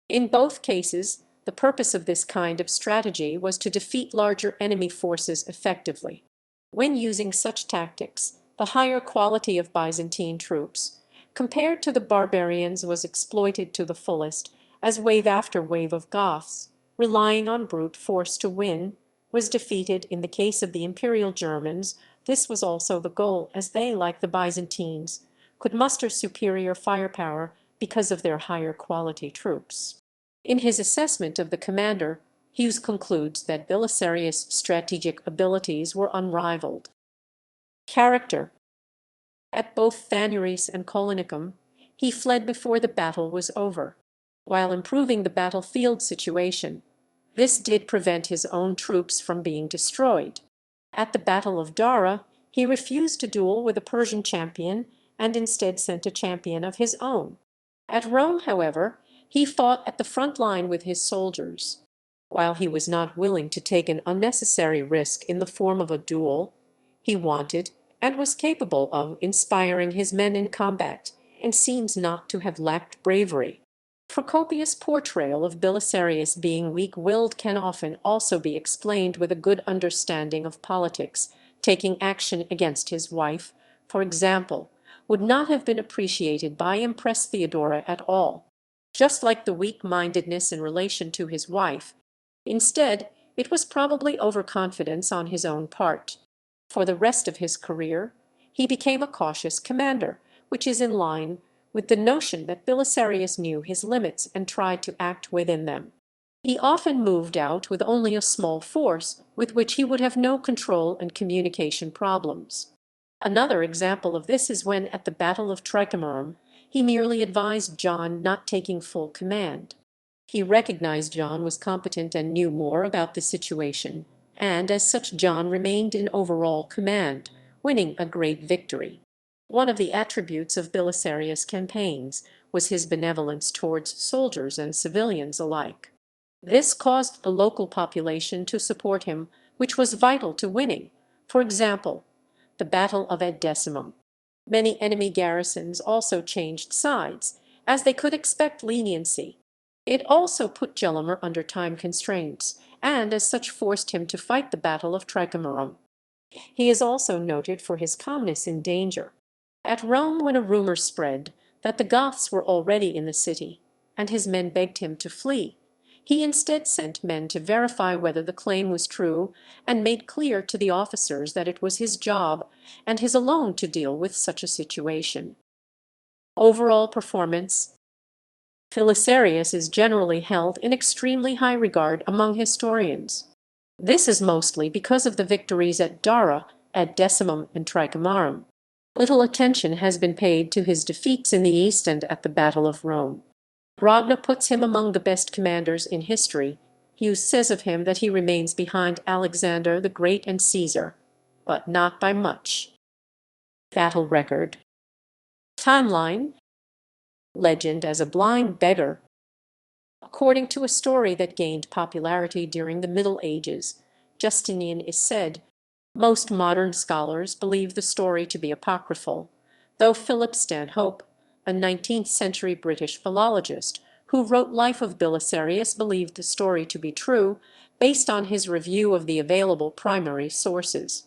A: In both cases, the purpose of this kind of strategy was to defeat larger enemy forces effectively. When using such tactics, the higher quality of Byzantine troops, compared to the barbarians, was exploited to the fullest, as wave after wave of Goths, relying on brute force to win, was defeated. In the case of the Imperial Germans, this was also the goal, as they, like the Byzantines, could muster superior firepower because of their higher quality troops. In his assessment of the commander, Hughes concludes that Belisarius' strategic abilities were unrivaled. Character. At both Thanuris and Colonicum, he fled before the battle was over, while improving the battlefield situation. This did prevent his own troops from being destroyed. At the Battle of Dara, he refused to duel with a Persian champion and instead sent a champion of his own. At Rome, however, he fought at the front line with his soldiers. While he was not willing to take an unnecessary risk in the form of a duel, he wanted and was capable of inspiring his men in combat, and seems not to have lacked bravery. Procopius' portrayal of Belisarius being weak-willed can often also be explained with a good understanding of politics. Taking action against his wife, for example, would not have been appreciated by Empress Theodora at all, just like the weak-mindedness in relation to his wife. Instead, it was probably overconfidence on his own part. For the rest of his career, he became a cautious commander, which is in line with the notion that Belisarius knew his limits and tried to act within them. He often moved out with only a small force with which he would have no control and communication problems. Another example of this is when, at the Battle of Tricamarum, he merely advised John not taking full command. He recognized John was competent and knew more about the situation, and as such John remained in overall command, winning a great victory. One of the attributes of Belisarius' campaigns was his benevolence towards soldiers and civilians alike. This caused the local population to support him, which was vital to winning. For example, the Battle of Ad Decimum. Many enemy garrisons also changed sides, as they could expect leniency. It also put Gelimer under time constraints, and as such forced him to fight the Battle of Tricamarum. He is also noted for his calmness in danger. At Rome, when a rumor spread that the Goths were already in the city, and his men begged him to flee, he instead sent men to verify whether the claim was true, and made clear to the officers that it was his job, and his alone, to deal with such a situation. Overall performance. Belisarius is generally held in extremely high regard among historians. This is mostly because of the victories at Dara, Ad Decimum, and Tricamarum. Little attention has been paid to his defeats in the East and at the Battle of Rome. Ragna puts him among the best commanders in history. Hughes says of him that he remains behind Alexander the Great and Caesar, but not by much. Battle record. Timeline. Legend as a blind beggar. According to a story that gained popularity during the Middle Ages, Justinian is said. Most modern scholars believe the story to be apocryphal, though Philip Stanhope, a 19th-century British philologist who wrote Life of Belisarius, believed the story to be true, based on his review of the available primary sources.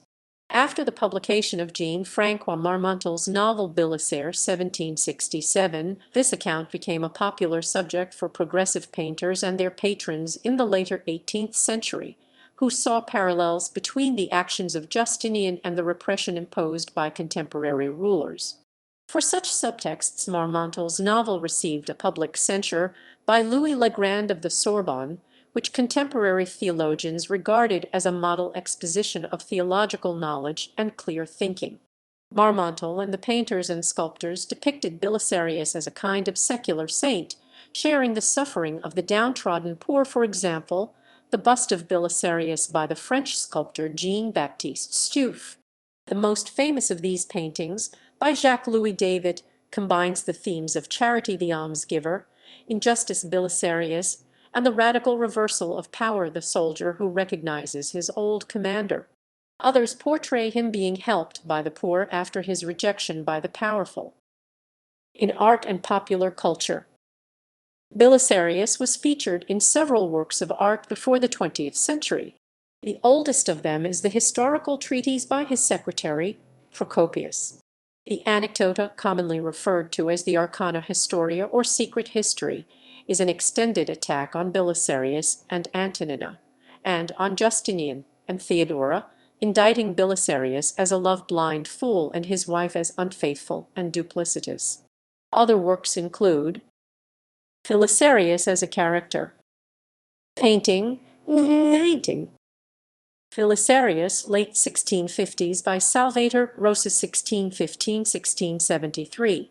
A: After the publication of Jean-Francois Marmontel's novel Belisarius 1767, this account became a popular subject for progressive painters and their patrons in the later 18th century, who saw parallels between the actions of Justinian and the repression imposed by contemporary rulers. For such subtexts, Marmontel's novel received a public censure by Louis Legrand of the Sorbonne, which contemporary theologians regarded as a model exposition of theological knowledge and clear thinking. Marmontel and the painters and sculptors depicted Belisarius as a kind of secular saint, sharing the suffering of the downtrodden poor. For example, the bust of Belisarius by the French sculptor Jean-Baptiste Stouff. The most famous of these paintings, by Jacques-Louis David, combines the themes of charity, the almsgiver, injustice, Belisarius, and the radical reversal of power, the soldier who recognizes his old commander. Others portray him being helped by the poor after his rejection by the powerful. In art and popular culture, Belisarius was featured in several works of art before the 20th century. The oldest of them is the historical treatise by his secretary, Procopius. The Anecdota, commonly referred to as the Arcana Historia or Secret History, is an extended attack on Belisarius and Antonina, and on Justinian and Theodora, indicting Belisarius as a love-blind fool and his wife as unfaithful and duplicitous. Other works include Belisarius as a character, painting, Belisarius, late 1650s, by Salvator Rosa 1615–1673.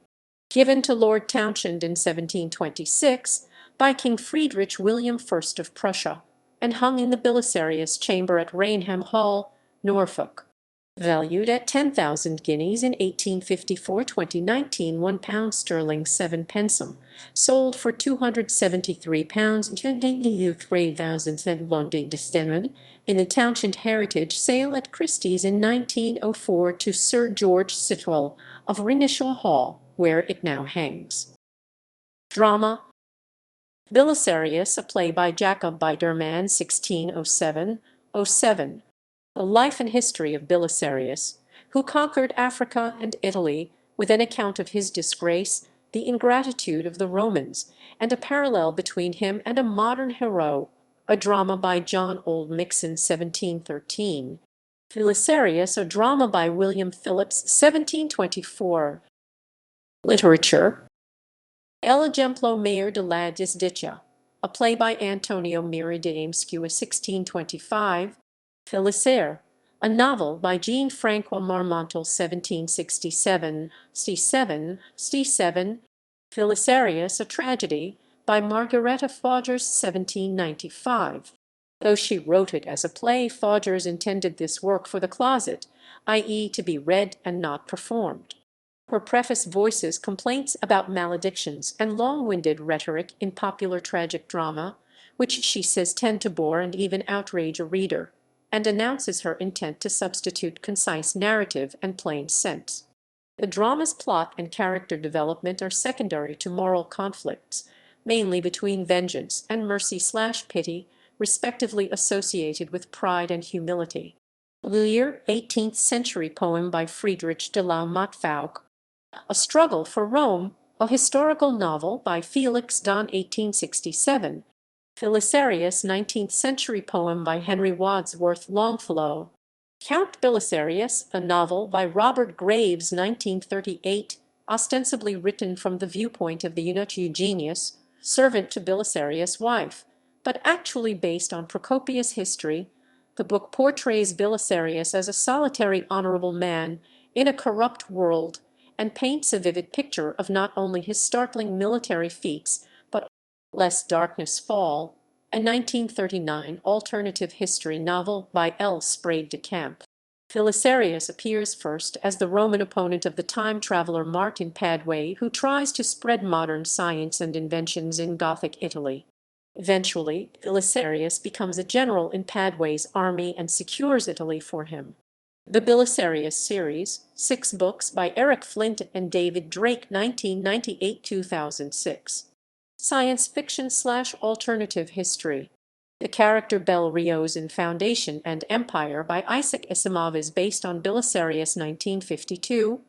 A: Given to Lord Townshend in 1726 by King Friedrich William I of Prussia, and hung in the Belisarius chamber at Rainham Hall, Norfolk. Valued at 10,000 guineas in 1854, 2019, £1 sterling 7 pensum. Sold for £273, 3,000 London December in a Townshend Heritage sale at Christie's in 1904 to Sir George Sitwell of Rinnishaw Hall, where it now hangs. Drama. Belisarius, a play by Jacob Biderman, 1607. The life and history of Belisarius, who conquered Africa and Italy, with an account of his disgrace, the ingratitude of the Romans, and a parallel between him and a modern hero, a drama by John Oldmixon, 1713. Belisarius, a drama by William Phillips, 1724. Literature. El ejemplo mayor de la desdicha, a play by Antonio Mira de Amscua, 1625. Felicer, a novel by Jean-François Marmontel, 1767. Belisarius, a tragedy by Margareta Fogers, 1795. Though she wrote it as a play, Fogers intended this work for the closet, i.e., to be read and not performed. Her preface voices complaints about maledictions and long-winded rhetoric in popular tragic drama, which she says tend to bore and even outrage a reader, and announces her intent to substitute concise narrative and plain sense. The drama's plot and character development are secondary to moral conflicts, mainly between vengeance and mercy/pity, respectively associated with pride and humility. Lear, 18th century poem by Friedrich de la Mottfauq. A Struggle for Rome, a historical novel by Felix Donne, 1867. Belisarius, 19th century poem by Henry Wadsworth Longfellow. Count Belisarius, a novel by Robert Graves, 1938, ostensibly written from the viewpoint of the eunuch Eugenius, servant to Belisarius' wife, but actually based on Procopius' history. The book portrays Belisarius as a solitary honorable man in a corrupt world, and paints a vivid picture of not only his startling military feats, but Lest Darkness Fall, a 1939 alternative history novel by L. Sprague de Camp. Belisarius appears first as the Roman opponent of the time traveler Martin Padway, who tries to spread modern science and inventions in Gothic Italy. Eventually, Belisarius becomes a general in Padway's army and secures Italy for him. The Belisarius series, 6 books by Eric Flint and David Drake, 1998-2006. Science fiction/alternative history. The character Bel Rios in Foundation and Empire by Isaac Asimov is based on Belisarius, 1952.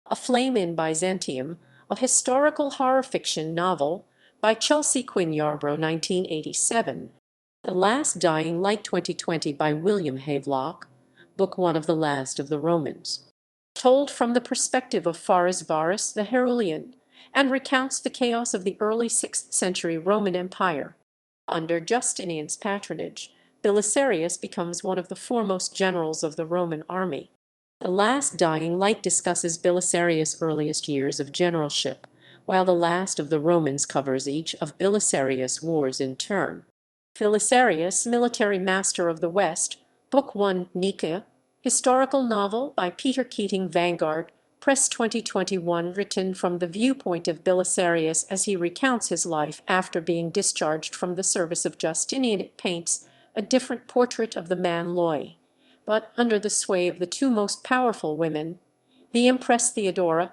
A: A Flame in Byzantium, a historical horror fiction novel by Chelsea Quinn Yarbrough, 1987. The Last Dying Light, 2020 by William Havelock. Book 1 of The Last of the Romans, told from the perspective of Faris Varus the Herulian, and recounts the chaos of the early 6th century Roman Empire. Under Justinian's patronage, Belisarius becomes one of the foremost generals of the Roman army. The Last Dying Light discusses Belisarius' earliest years of generalship, while The Last of the Romans covers each of Belisarius' wars in turn. Belisarius, Military Master of the West, Book 1, Nika, historical novel by Peter Keating, Vanguard, Press, 2021, written from the viewpoint of Belisarius as he recounts his life after being discharged from the service of Justinian. It paints a different portrait of the man Loy, but under the sway of the 2 most powerful women, the Empress Theodora.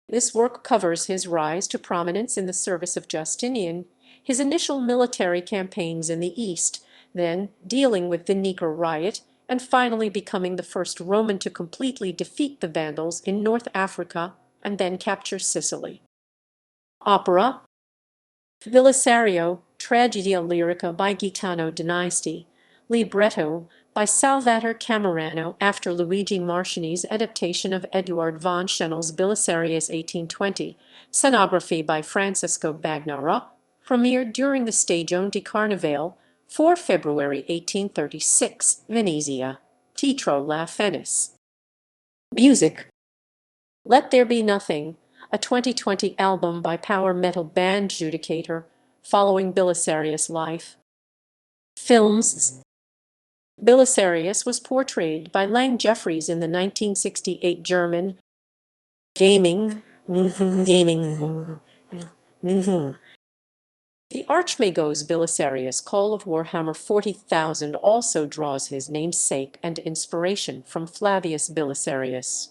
A: This work covers his rise to prominence in the service of Justinian, his initial military campaigns in the East, then dealing with the Nika riot, and finally becoming the first Roman to completely defeat the Vandals in North Africa and then capture Sicily. Opera. Belisario, Tragedia Lyrica by Gaetano Donisti. Libretto by Salvatore Camerano after Luigi Marchioni's adaptation of Eduard von Schenel's Belisarius, 1820. Scenography by Francesco Bagnara. Premiered during the Stagione di Carnevale, 4 February 1836, Venezia. Teatro La Fenice. Music. Let There Be Nothing, a 2020 album by power metal band Judicator, following Belisarius' life. Films. Belisarius was portrayed by Lang Jeffries in the 1968 German gaming. Gaming. The Archmagos Belisarius Call of Warhammer 40,000 also draws his namesake and inspiration from Flavius Belisarius.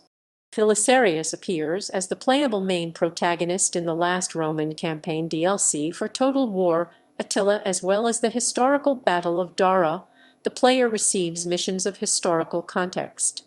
A: Belisarius appears as the playable main protagonist in the last Roman campaign DLC for Total War Attila, as well as the historical Battle of Dara. The player receives missions of historical context.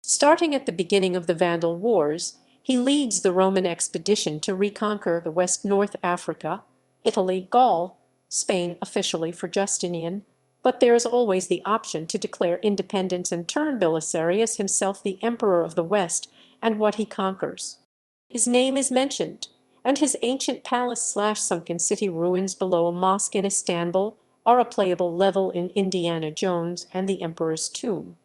A: Starting at the beginning of the Vandal Wars, he leads the Roman expedition to reconquer the West North Africa, Italy, Gaul, Spain officially for Justinian, but there is always the option to declare independence and turn Belisarius himself the emperor of the West and what he conquers. His name is mentioned, and his ancient palace/sunken city ruins below a mosque in Istanbul are a playable level in Indiana Jones and the Emperor's Tomb.